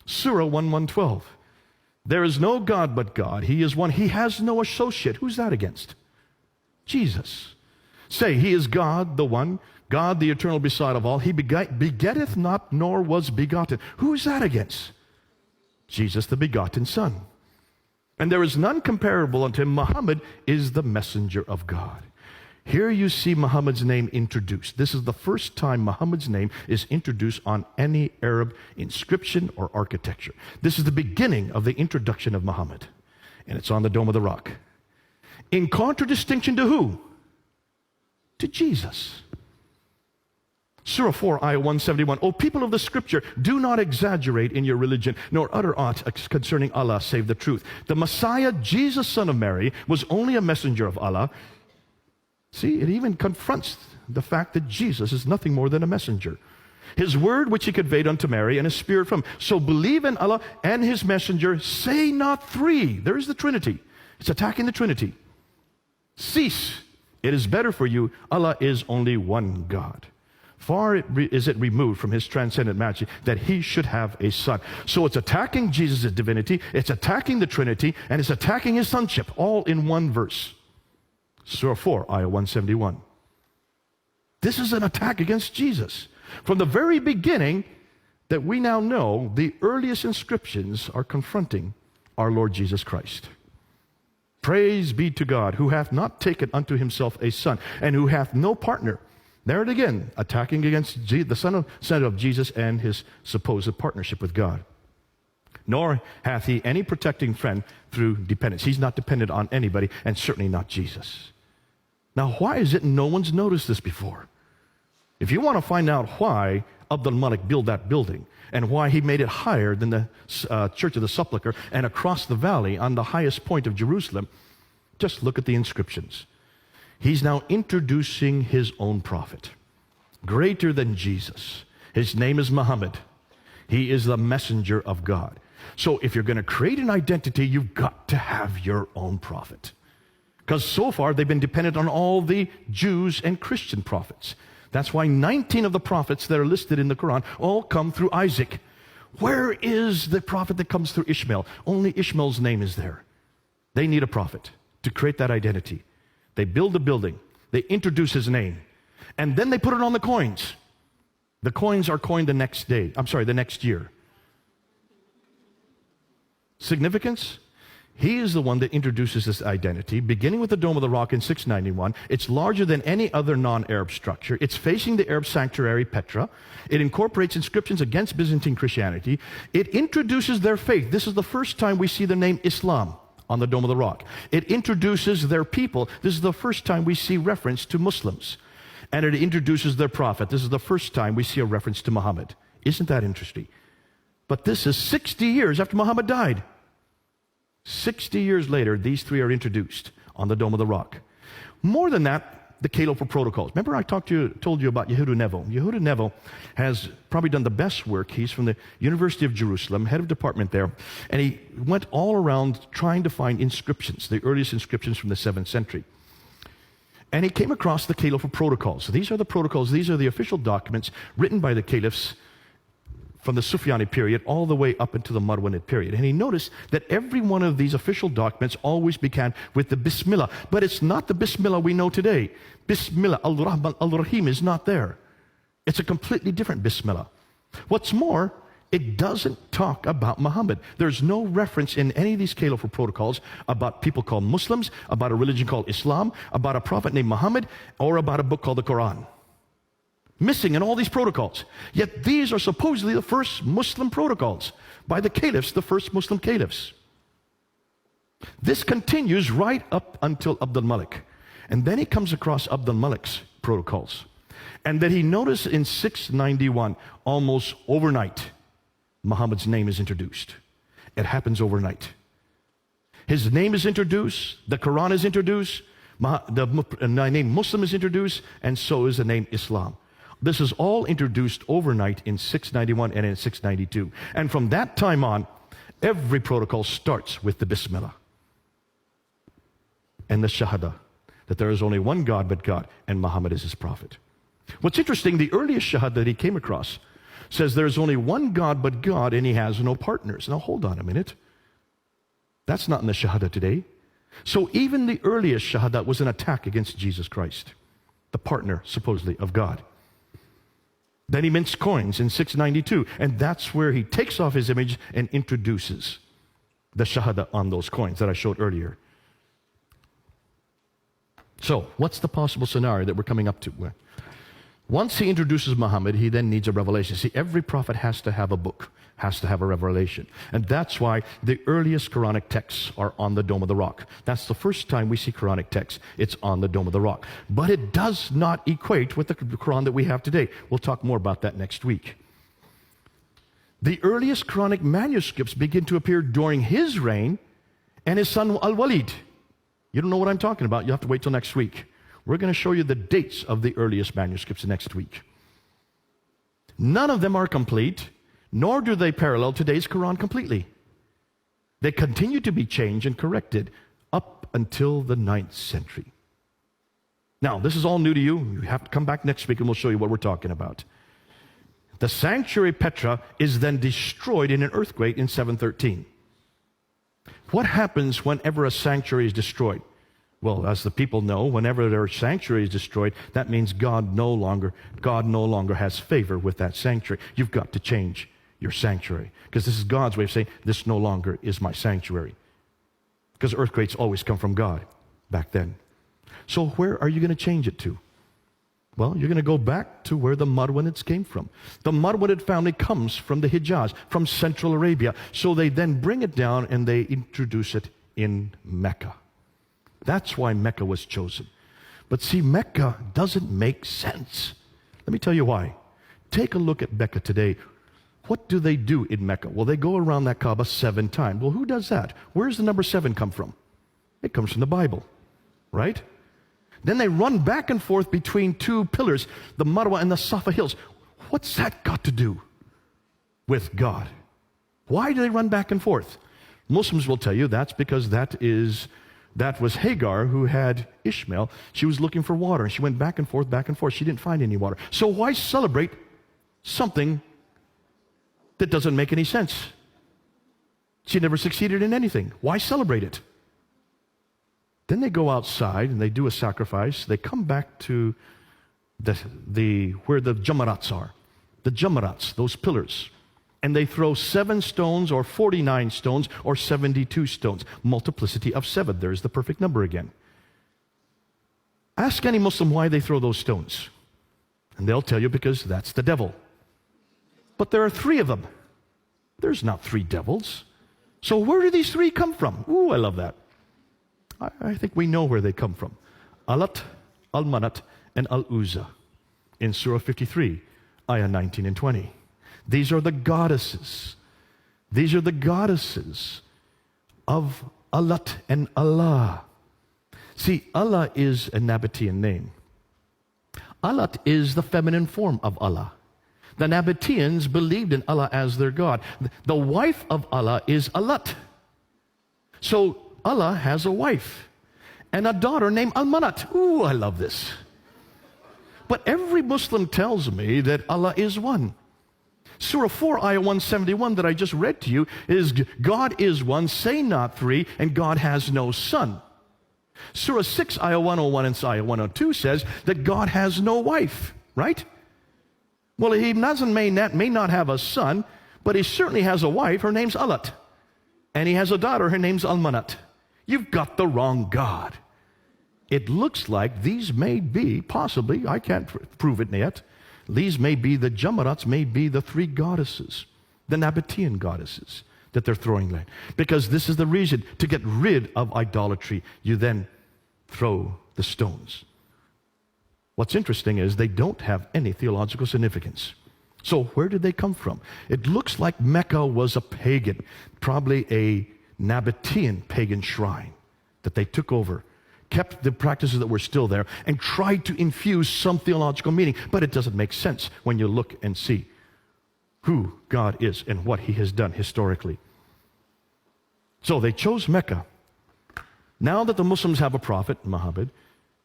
Surah 1:12. There is no God but God. He is one. He has no associate. Who's that against? Jesus. Say, He is God, the one, God, the eternal beside of all. He begetteth not, nor was begotten. Who is that against? Jesus, the begotten Son. And there is none comparable unto him. Muhammad is the messenger of God. Here you see Muhammad's name introduced. This is the first time Muhammad's name is introduced on any Arab inscription or architecture. This is the beginning of the introduction of Muhammad. And it's on the Dome of the Rock. In contradistinction to who? To Jesus. Surah 4, Ayah 171. O people of the Scripture, do not exaggerate in your religion, nor utter aught concerning Allah save the truth. The Messiah, Jesus, son of Mary, was only a messenger of Allah. See, it even confronts the fact that Jesus is nothing more than a messenger. His word which he conveyed unto Mary, and his spirit from. So believe in Allah and his messenger. Say not three. There is the Trinity. It's attacking the Trinity. Cease. It is better for you. Allah is only one God. Far is it removed from his transcendent majesty that he should have a son. So it's attacking Jesus' divinity, it's attacking the Trinity, and it's attacking his sonship, all in one verse. Surah 4, Ayah 171. This is an attack against Jesus. From the very beginning that we now know, the earliest inscriptions are confronting our Lord Jesus Christ. Praise be to God, who hath not taken unto himself a son, and who hath no partner. There it again, attacking against the Son of Jesus and his supposed partnership with God. Nor hath he any protecting friend through dependence. He's not dependent on anybody, and certainly not Jesus. Now, why is it no one's noticed this before? If you want to find out why Abdul Malik built that building, and why he made it higher than the Church of the Sepulchre and across the valley on the highest point of Jerusalem, just look at the inscriptions. He's now introducing his own prophet, greater than Jesus. His name is Muhammad. He is the messenger of God. So if you're going to create an identity, you've got to have your own prophet. Because so far they've been dependent on all the Jews and Christian prophets. That's why 19 of the prophets that are listed in the Quran all come through Isaac. Where is the prophet that comes through Ishmael? Only Ishmael's name is there. They need a prophet to create that identity. They build the building. They introduce his name. And then they put it on the coins. The coins are coined the next year. Significance? He is the one that introduces this identity, beginning with the Dome of the Rock in 691. It's larger than any other non-Arab structure. It's facing the Arab sanctuary, Petra. It incorporates inscriptions against Byzantine Christianity. It introduces their faith. This is the first time we see the name Islam on the Dome of the Rock. It introduces their people. This is the first time we see reference to Muslims. And it introduces their prophet. This is the first time we see a reference to Muhammad. Isn't that interesting? But this is 60 years after Muhammad died. 60 years later, these three are introduced on the Dome of the Rock. More than that, the Caliphal protocols. Remember I told you about Yehuda Nevo. Yehuda Nevo has probably done the best work. He's from the University of Jerusalem, head of department there, and he went all around trying to find inscriptions, the earliest inscriptions from the 7th century. And he came across the Caliphal protocols. So these are the protocols, these are the official documents written by the caliphs from the Sufyani period all the way up into the Marwanid period. And he noticed that every one of these official documents always began with the Bismillah. But it's not the Bismillah we know today. Bismillah, Al-Rahman, Al-Rahim is not there. It's a completely different Bismillah. What's more, it doesn't talk about Muhammad. There's no reference in any of these Caliphal protocols about people called Muslims, about a religion called Islam, about a prophet named Muhammad, or about a book called the Quran. missing in all these protocols. Yet these are supposedly the first Muslim protocols by the caliphs, the first Muslim caliphs. This continues right up until Abdul Malik. And then he comes across Abdul Malik's protocols. And then he noticed in 691, almost overnight, Muhammad's name is introduced. It happens overnight. His name is introduced, the Quran is introduced, the name Muslim is introduced, and so is the name Islam. This is all introduced overnight in 691 and in 692. And from that time on, every protocol starts with the Bismillah and the Shahada, that there is only one God but God, and Muhammad is his prophet. What's interesting, the earliest Shahada that he came across says there is only one God but God, and he has no partners. Now hold on a minute. That's not in the Shahada today. So even the earliest Shahada was an attack against Jesus Christ, the partner, supposedly, of God. Then he mints coins in 692, and that's where he takes off his image and introduces the Shahada on those coins that I showed earlier. So, what's the possible scenario that we're coming up to? Once he introduces Muhammad, he then needs a revelation. See, every prophet has to have a book, has to have a revelation. And that's why the earliest Quranic texts are on the Dome of the Rock. That's the first time we see Quranic texts. It's on the Dome of the Rock. But it does not equate with the Quran that we have today. We'll talk more about that next week. The earliest Quranic manuscripts begin to appear during his reign and his son Al-Walid. You don't know what I'm talking about. You'll have to wait till next week. We're going to show you the dates of the earliest manuscripts next week. None of them are complete, nor do they parallel today's Quran completely. They continue to be changed and corrected up until the 9th century. Now, this is all new to you. You have to come back next week and we'll show you what we're talking about. The sanctuary Petra is then destroyed in an earthquake in 713. What happens whenever a sanctuary is destroyed? Well, as the people know, whenever their sanctuary is destroyed, that means God no longer has favor with that sanctuary. You've got to change your sanctuary, because this is God's way of saying, this no longer is my sanctuary. Because earthquakes always come from God back then. So where are you going to change it to? Well, you're going to go back to where the Marwanids came from. The Marwanid family comes from the Hijaz, from Central Arabia. So they then bring it down and they introduce it in Mecca. That's why Mecca was chosen. But see, Mecca doesn't make sense. Let me tell you why. Take a look at Mecca today. What do they do in Mecca? Well, they go around that Kaaba 7 times. Well, who does that? Where does the number 7 come from? It comes from the Bible, right? Then they run back and forth between 2 pillars, the Marwa and the Safa hills. What's that got to do with God? Why do they run back and forth? Muslims will tell you that's because that was Hagar who had Ishmael. She was looking for water, and she went back and forth, back and forth. She didn't find any water. So why celebrate something that doesn't make any sense? She never succeeded in anything. Why celebrate it? Then they go outside and they do a sacrifice. They come back to where the Jamarats are. The Jamarats, those pillars. And they throw 7 stones or 49 stones or 72 stones. Multiplicity of 7. There's the perfect number again. Ask any Muslim why they throw those stones. And they'll tell you because that's the devil. But there are 3 of them. There's not 3 devils. So where do these 3 come from? Ooh, I love that. I think we know where they come from. Alat, Al-Manat, and Al-Uzza in Surah 53, ayah 19 and 20. These are the goddesses. These are the goddesses of Alat and Allah. See, Allah is a Nabatean name. Alat is the feminine form of Allah. The Nabateans believed in Allah as their God. The wife of Allah is Alat. So Allah has a wife and a daughter named Al-Manat. Ooh, I love this. But every Muslim tells me that Allah is one. Surah 4, ayah 171 that I just read to you is God is one, say not 3, and God has no son. Surah 6, ayah 101 and ayah 102 says that God has no wife, right? Well, he may not have a son, but he certainly has a wife. Her name's Alat. And he has a daughter. Her name's Al-Manat. You've got the wrong God. It looks like these may be, possibly, I can't prove it yet, These may be, the Jamarats may be the three goddesses, the Nabatean goddesses that they're throwing in. Because this is the reason, to get rid of idolatry, you then throw the stones. What's interesting is they don't have any theological significance. So where did they come from? It looks like Mecca was a pagan, probably a Nabatean pagan shrine that they took over, kept the practices that were still there, and tried to infuse some theological meaning. But it doesn't make sense when you look and see who God is and what He has done historically. So they chose Mecca. Now that the Muslims have a prophet, Muhammad,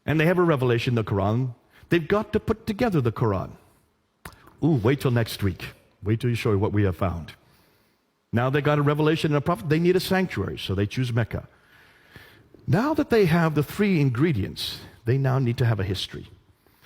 and they have a revelation, the Quran, they've got to put together the Quran. Ooh, wait till next week. Wait till you show you what we have found. Now they got a revelation and a prophet, they need a sanctuary, so they choose Mecca. Now that they have the three ingredients, they now need to have a history.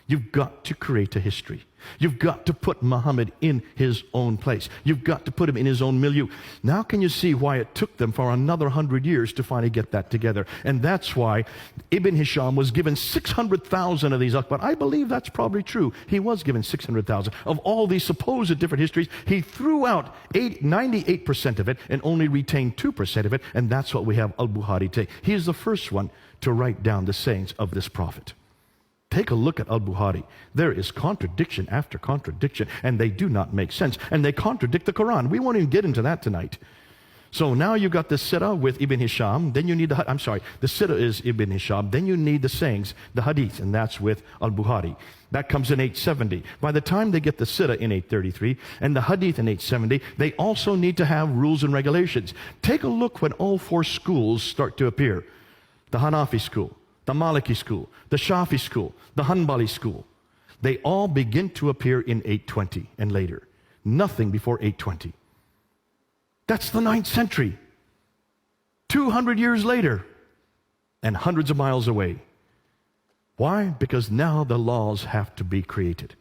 You've got to create a history. You've got to put Muhammad in his own place. You've got to put him in his own milieu. Now can you see why it took them for another 100 years to finally get that together? And that's why Ibn Hisham was given 600,000 of these Akbar. I believe that's probably true. He was given 600,000. Of all these supposed different histories, he threw out 98% of it and only retained 2% of it, and that's what we have Al-Bukhari take. He is the first one to write down the sayings of this prophet. Take a look at Al-Bukhari. There is contradiction after contradiction, and they do not make sense. And they contradict the Quran. We won't even get into that tonight. So now you've got the Sirah with Ibn Hisham, then you need the Sirah is Ibn Hisham, then you need the sayings, the Hadith, and that's with Al-Bukhari. That comes in 870. By the time they get the Sirah in 833 and the Hadith in 870, they also need to have rules and regulations. Take a look when all four schools start to appear. The Hanafi school, the Maliki school, the Shafi school, the Hanbali school. They all begin to appear in 820 and later. Nothing before 820. That's the 9th century. 200 years later and hundreds of miles away. Why? Because now the laws have to be created.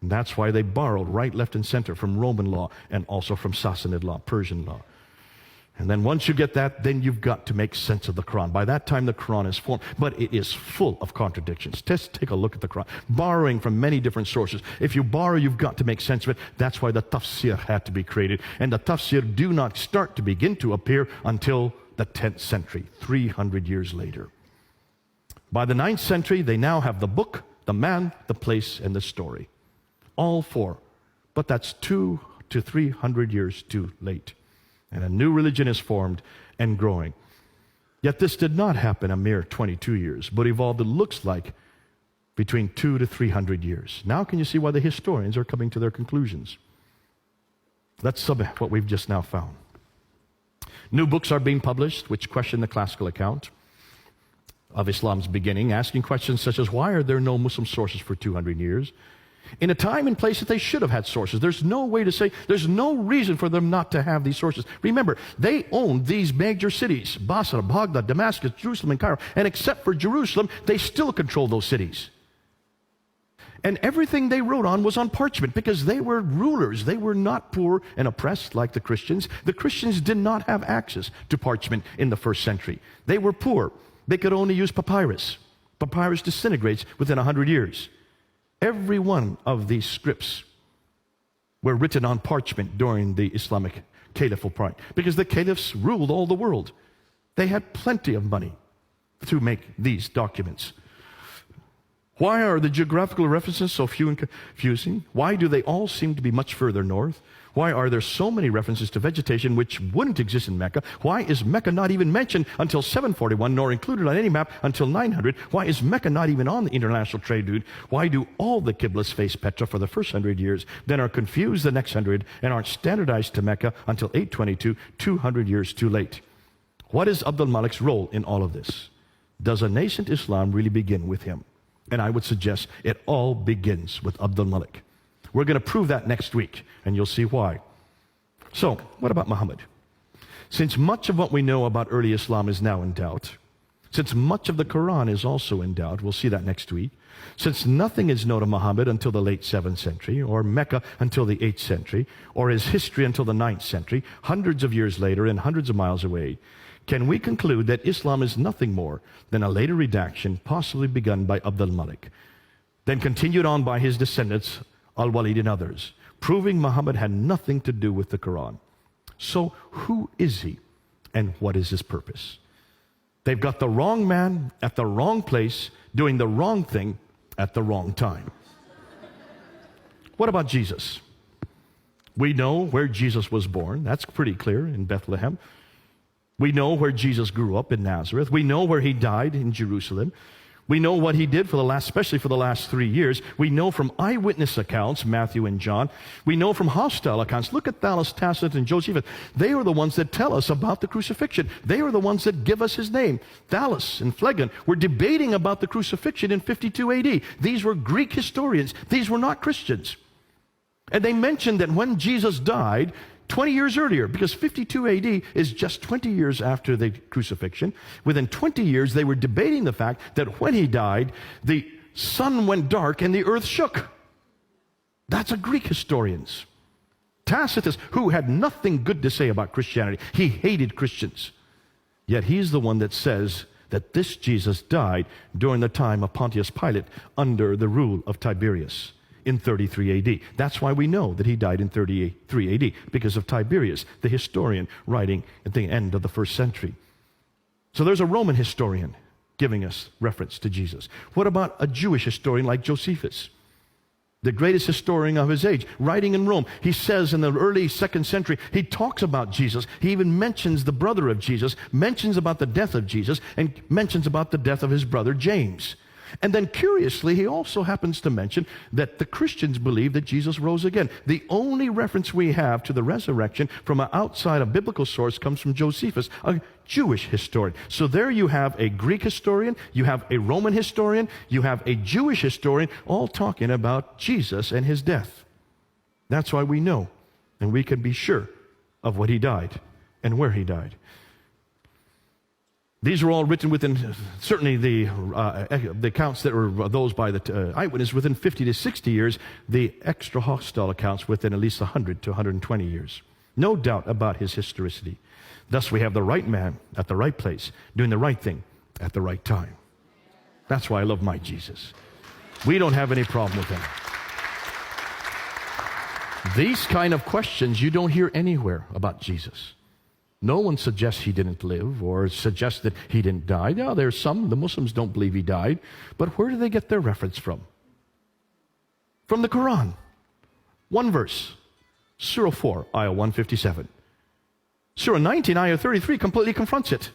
And that's why they borrowed right, left, and center from Roman law and also from Sassanid law, Persian law. And then once you get that, then you've got to make sense of the Quran. By that time, the Quran is formed, but it is full of contradictions. Just take a look at the Quran, borrowing from many different sources. If you borrow, you've got to make sense of it. That's why the tafsir had to be created. And the tafsir do not start to begin to appear until the 10th century, 300 years later. By the 9th century, they now have the book, the man, the place, and the story. All four. But that's 200 to 300 years too late. And a new religion is formed and growing. Yet this did not happen a mere 22 years, but evolved, it looks like, between 200 to 300 years. Now can you see why the historians are coming to their conclusions? That's what we've just now found. New books are being published which question the classical account of Islam's beginning, asking questions such as, why are there no Muslim sources for 200 years? In a time and place that they should have had sources. There's no way to say, there's no reason for them not to have these sources. Remember, they owned these major cities, Basra, Baghdad, Damascus, Jerusalem, and Cairo. And except for Jerusalem, they still control those cities. And everything they wrote on was on parchment because they were rulers. They were not poor and oppressed like the Christians. The Christians did not have access to parchment in the first century. They were poor. They could only use papyrus. Papyrus disintegrates within 100 years. Every one of these scripts were written on parchment during the Islamic caliphal period because the caliphs ruled all the world. They had plenty of money to make these documents. Why are the geographical references so few and confusing? Why do they all seem to be much further north? Why are there so many references to vegetation which wouldn't exist in Mecca? Why is Mecca not even mentioned until 741, nor included on any map until 900? Why is Mecca not even on the international trade route? Why do all the Qiblas face Petra for the first 100 years, then are confused the next 100, and aren't standardized to Mecca until 822, 200 years too late? What is Abdul Malik's role in all of this? Does a nascent Islam really begin with him? And I would suggest it all begins with Abdul Malik. We're going to prove that next week, and you'll see why. So, what about Muhammad? Since much of what we know about early Islam is now in doubt, since much of the Quran is also in doubt, we'll see that next week, since nothing is known of Muhammad until the late 7th century, or Mecca until the 8th century, or his history until the 9th century, hundreds of years later and hundreds of miles away, can we conclude that Islam is nothing more than a later redaction possibly begun by Abdul Malik, then continued on by his descendants Al-Walid and others, proving Muhammad had nothing to do with the Quran. So who is he, and what is his purpose? They've got the wrong man at the wrong place, doing the wrong thing at the wrong time. What about Jesus? We know where Jesus was born. That's pretty clear, in Bethlehem. We know where Jesus grew up, in Nazareth. We know where he died, in Jerusalem. We know what he did especially for the last 3 years. We know from eyewitness accounts, Matthew and John. We know from hostile accounts. Look at Thallus, Tacitus, and Josephus. They are the ones that tell us about the crucifixion. They are the ones that give us his name. Thallus and Phlegon were debating about the crucifixion in 52 AD. These were Greek historians. These were not Christians. And they mentioned that when Jesus died, 20 years earlier, because 52 AD is just 20 years after the crucifixion, within 20 years they were debating the fact that when he died, the sun went dark and the earth shook. That's a Greek historians. Tacitus, who had nothing good to say about Christianity, he hated Christians. Yet he's the one that says that this Jesus died during the time of Pontius Pilate under the rule of Tiberius in 33 AD. That's why we know that he died in 33 AD, because of Tiberius, the historian, writing at the end of the first century. So there's a Roman historian giving us reference to Jesus. What about a Jewish historian like Josephus, the greatest historian of his age, writing in Rome? He says in the early 2nd century, he talks about Jesus. He even mentions the brother of Jesus, mentions about the death of Jesus, and mentions about the death of his brother James. And then curiously, he also happens to mention that the Christians believe that Jesus rose again. The only reference we have to the resurrection from outside a biblical source comes from Josephus, a Jewish historian. So there you have a Greek historian, you have a Roman historian, you have a Jewish historian, all talking about Jesus and his death. That's why we know, and we can be sure of what he died and where he died. These were all written within, certainly the accounts that were those by the eyewitness, within 50 to 60 years. The extra hostile accounts within at least 100 to 120 years. No doubt about his historicity. Thus we have the right man at the right place, doing the right thing at the right time. That's why I love my Jesus. We don't have any problem with him. These kind of questions you don't hear anywhere about Jesus. No one suggests he didn't live or suggests that he didn't die. Now, there's some, the Muslims don't believe he died, but where do they get their reference from? From the Quran. One verse, Surah 4, Ayah 157. Surah 19, Ayah 33 completely confronts it,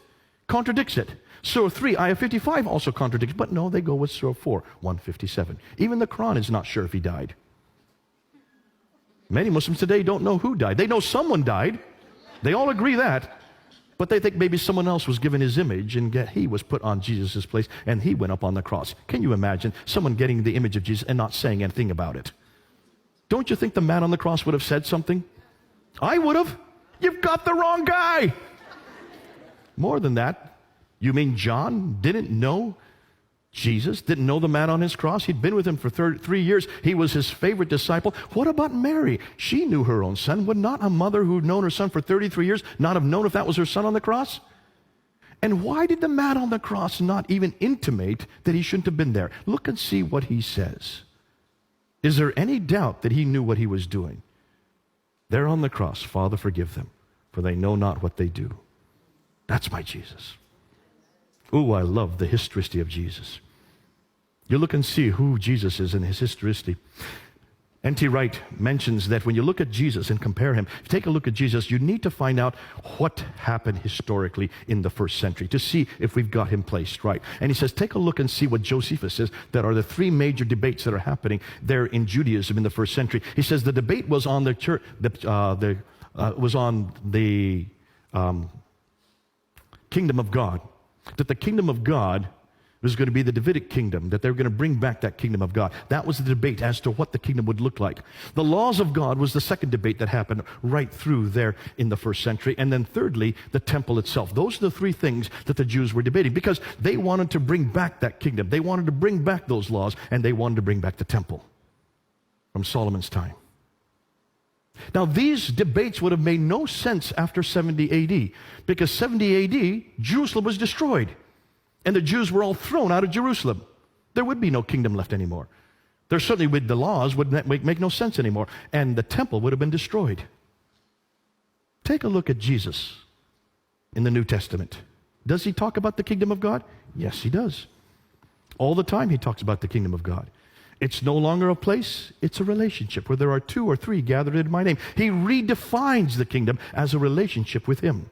contradicts it. Surah 3, Ayah 55 also contradicts, but no, they go with Surah 4, 157. Even the Quran is not sure if he died. Many Muslims today don't know who died. They know someone died. They all agree that, but they think maybe someone else was given his image and he was put on Jesus' place and he went up on the cross. Can you imagine someone getting the image of Jesus and not saying anything about it? Don't you think the man on the cross would have said something? I would have. You've got the wrong guy. More than that, you mean John didn't know Jesus, didn't know the man on his cross? He'd been with him for 3 years. He was his favorite disciple. What about Mary? She knew her own son. Would not a mother who'd known her son for 33 years not have known if that was her son on the cross? And why did the man on the cross not even intimate that he shouldn't have been there? Look and see what he says. Is there any doubt that he knew what he was doing? There on the cross, Father, forgive them, for they know not what they do. That's my Jesus. Ooh, I love the historicity of Jesus. You look and see who Jesus is in his historicity. N.T. Wright mentions that when you look at Jesus and compare him, take a look at Jesus, you need to find out what happened historically in the first century to see if we've got him placed right. And he says, take a look and see what Josephus says that are the 3 major debates that are happening there in Judaism in the first century. He says the debate was on the church, kingdom of God. That the kingdom of God was going to be the Davidic kingdom, that they were going to bring back that kingdom of God. That was the debate as to what the kingdom would look like. The laws of God was the second debate that happened right through there in the first century. And then thirdly, the temple itself. Those are the 3 things that the Jews were debating because they wanted to bring back that kingdom. They wanted to bring back those laws, and they wanted to bring back the temple from Solomon's time. Now, these debates would have made no sense after 70 AD, because 70 AD, Jerusalem was destroyed, and the Jews were all thrown out of Jerusalem. There would be no kingdom left anymore. There certainly with the laws would make no sense anymore, and the temple would have been destroyed. Take a look at Jesus in the New Testament. Does he talk about the kingdom of God? Yes, he does. All the time he talks about the kingdom of God. It's no longer a place, it's a relationship where there are 2 or 3 gathered in my name. He redefines the kingdom as a relationship with him.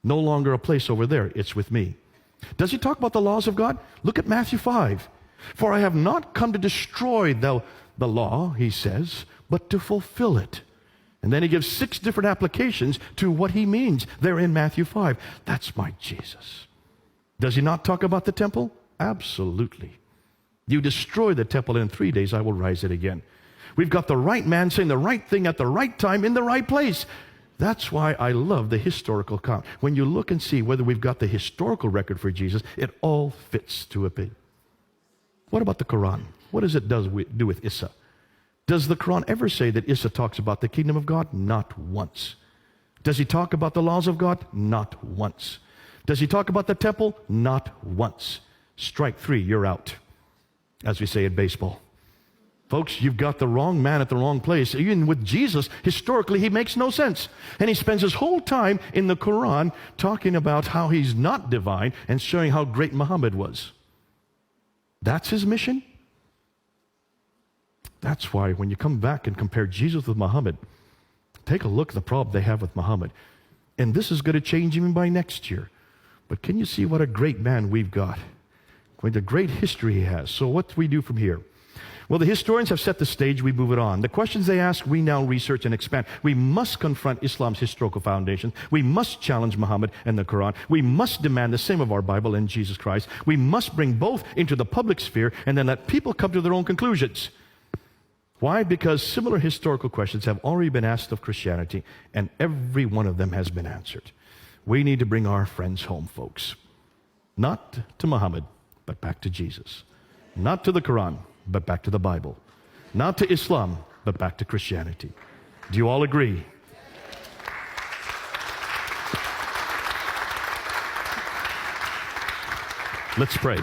No longer a place over there, it's with me. Does he talk about the laws of God? Look at Matthew 5. For I have not come to destroy the law, he says, but to fulfill it. And then he gives 6 different applications to what he means there in Matthew 5. That's my Jesus. Does he not talk about the temple? Absolutely. You destroy the temple, and in 3 days I will rise it again. We've got the right man saying the right thing at the right time in the right place. That's why I love the historical account. When you look and see whether we've got the historical record for Jesus, it all fits to a P. What about the Quran? What does it do with Isa? Does the Quran ever say that Isa talks about the kingdom of God? Not once. Does he talk about the laws of God? Not once. Does he talk about the temple? Not once. Strike 3, you're out, as we say in baseball. Folks, you've got the wrong man at the wrong place. Even with Jesus, historically, he makes no sense. And he spends his whole time in the Quran talking about how he's not divine and showing how great Muhammad was. That's his mission? That's why when you come back and compare Jesus with Muhammad, take a look at the problem they have with Muhammad. And this is going to change even by next year. But can you see what a great man we've got? What a great history he has. So what do we do from here? Well, the historians have set the stage, we move it on. The questions they ask, we now research and expand. We must confront Islam's historical foundation. We must challenge Muhammad and the Quran. We must demand the same of our Bible and Jesus Christ. We must bring both into the public sphere and then let people come to their own conclusions. Why? Because similar historical questions have already been asked of Christianity, and every one of them has been answered. We need to bring our friends home, folks. Not to Muhammad, but back to Jesus. Not to the Quran, but back to the Bible. Not to Islam, but back to Christianity. Do you all agree? Let's pray.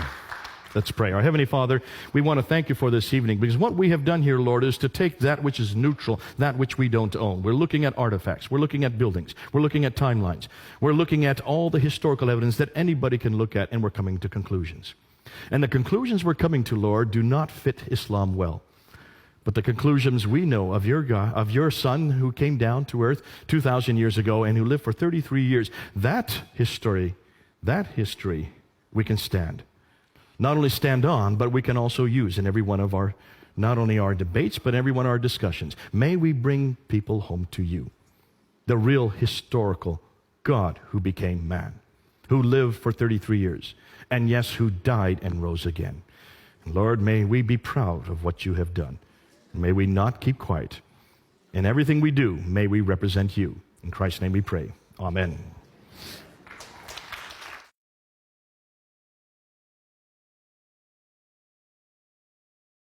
Let's pray. Our Heavenly Father, we want to thank you for this evening, because what we have done here, Lord, is to take that which is neutral, that which we don't own. We're looking at artifacts. We're looking at buildings. We're looking at timelines. We're looking at all the historical evidence that anybody can look at, and we're coming to conclusions. And the conclusions we're coming to, Lord, do not fit Islam well. But the conclusions we know of your God, of your Son who came down to earth 2,000 years ago and who lived for 33 years, that history we can stand. Not only stand on, but we can also use in every one of our, not only our debates, but every one of our discussions. May we bring people home to you, the real historical God who became man, who lived for 33 years, and yes, who died and rose again. Lord, may we be proud of what you have done. May we not keep quiet. In everything we do, may we represent you. In Christ's name we pray. Amen.